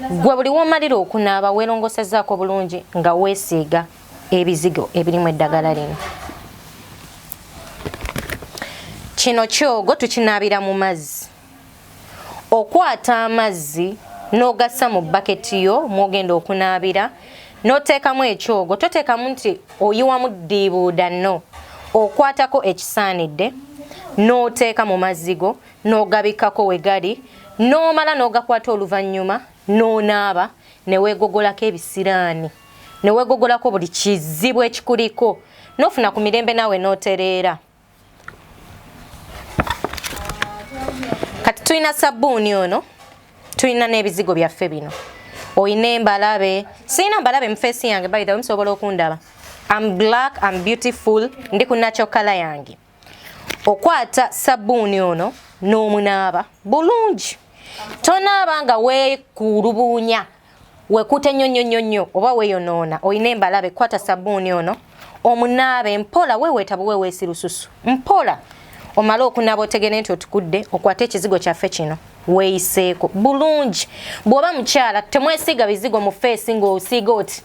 Gwe buli w'omalira okunaaba weerongosezaako bulungi nga weesiiga ebizigo ebirimu eddagala lino. Kino kyogo tukinaabira mu mazzi. Okwata amazzi n'ogassa mu baketi yo mwogenda okunaabira, n'oteekamu ekyogo. Toteekamu nti oyiwamu ddiibuuda no. Okwatako ekisaanidde, n'oteeka mu mazzi go, n'ogabikako we gali, n'omala n'ogakwata oluvannyuma, n'onaaba, ne weegogolako ebisiraani, ne weegogolako buli kizibu ekikuliko, n'ofuna ku mirembe naawe n'otereera. Kati tulina sabbuuni ono, tulina n'ebizigo byaffe bino. Oyina embalabe. Sirina mbalabe mu feesi yange by the way, musobola okundaba. I'm black, I'm beautiful, ndi ku natural color yange. Okwata sabbuuni ono, n'omunaaba bulungi. Tonaaba nga weekulubuunya wekute nnyo oba weeyonoona oyina embalabe kwata sabbuuni ono omunaabe mpola weeweeta bwe weeweesi lususu mpola omala okunaaba otegere nti otukudde okwate ekizigo kyaffe kino weeyiseeko bulungi. Bw'oba mukyala temwesiiga bizigo mu feesi ng'osiiga oti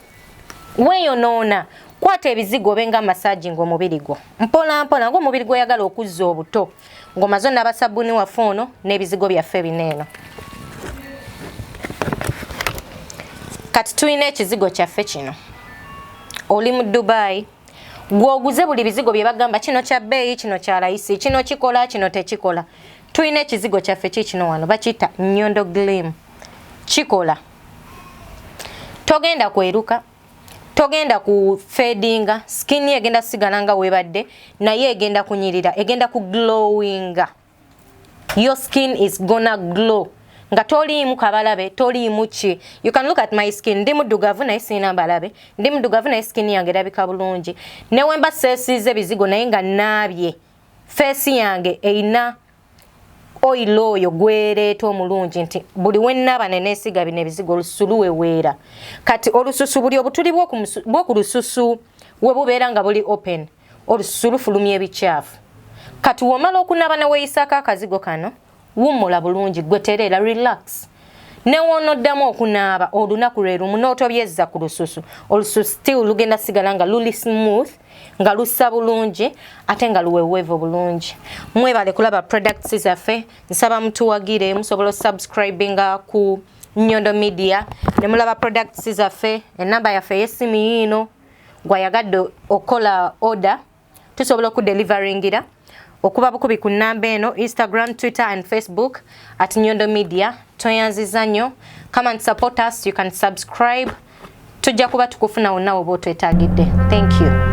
weeyonoona. Kwata ebizigo obenga massage ng'omubiri gwo mpola mpola ng'omubiri gwo oyagala okuzza obuto ng'omaze onaba sabbuuni waffe ono n'ebizigo byaffe bineeno. Kati tulina ekizigo kyaffe kino. Oli mu Dubai gw'oguze buli bizigo bye bagamba kino kya bbeeyi kino kya layisi kino kikola kino tekikola. Tulina ekizigo kyaffe kikino wano bakiyita Nyondo Gleam. Kikola. Togenda kweruka. Togenda ku fadinga, skin egenda sigala nga webadde, naye egenda kunyirira, egenda ku glowinga. Your skin is gonna glow. Nga toliimu kabalabe, toliimu ki. You can look at my skin. Ndi muddugavu naye sina mbalabe. Ndi muddugavu naye skin yange erabika bulungi. Ne wemba seesiize bizigo naye nga naabye. Face yange eyina oil oyo gwereeta omulungi nti buli wennaaba neneesiga bino ebizigo olususu luweweera. Kati olususu buli obutuli bw'oku lususu we bubeera nga buli open olususu lufulumya ebikyafu. Kati womala okunaaba ne weeyisaako akazigo kano wummula bulungi gwetereera relax. Ne wonoddamu okunaaba olunaku lwe lumu n'otobyezza ku lususu olususu still lugenda sigala nga luli smooth nga lussa bulungi ate nga luweweevu bulungi. Mwebale kulaba products zaffe nsaba mutuwagire musobola subscribinga ku Nyondo Media ne mulaba products zaffe enamba yaffe y'essimu yiino gwayagadde okola order tusobola okudelivaringira okuba bukubi ku nnamba eno Instagram, Twitter and Facebook at Nyondo Media. Toyanziza nnyo. Come and support us. You can subscribe. Tujja kuba tukufuna wonna oba otwetaagidde. Thank you.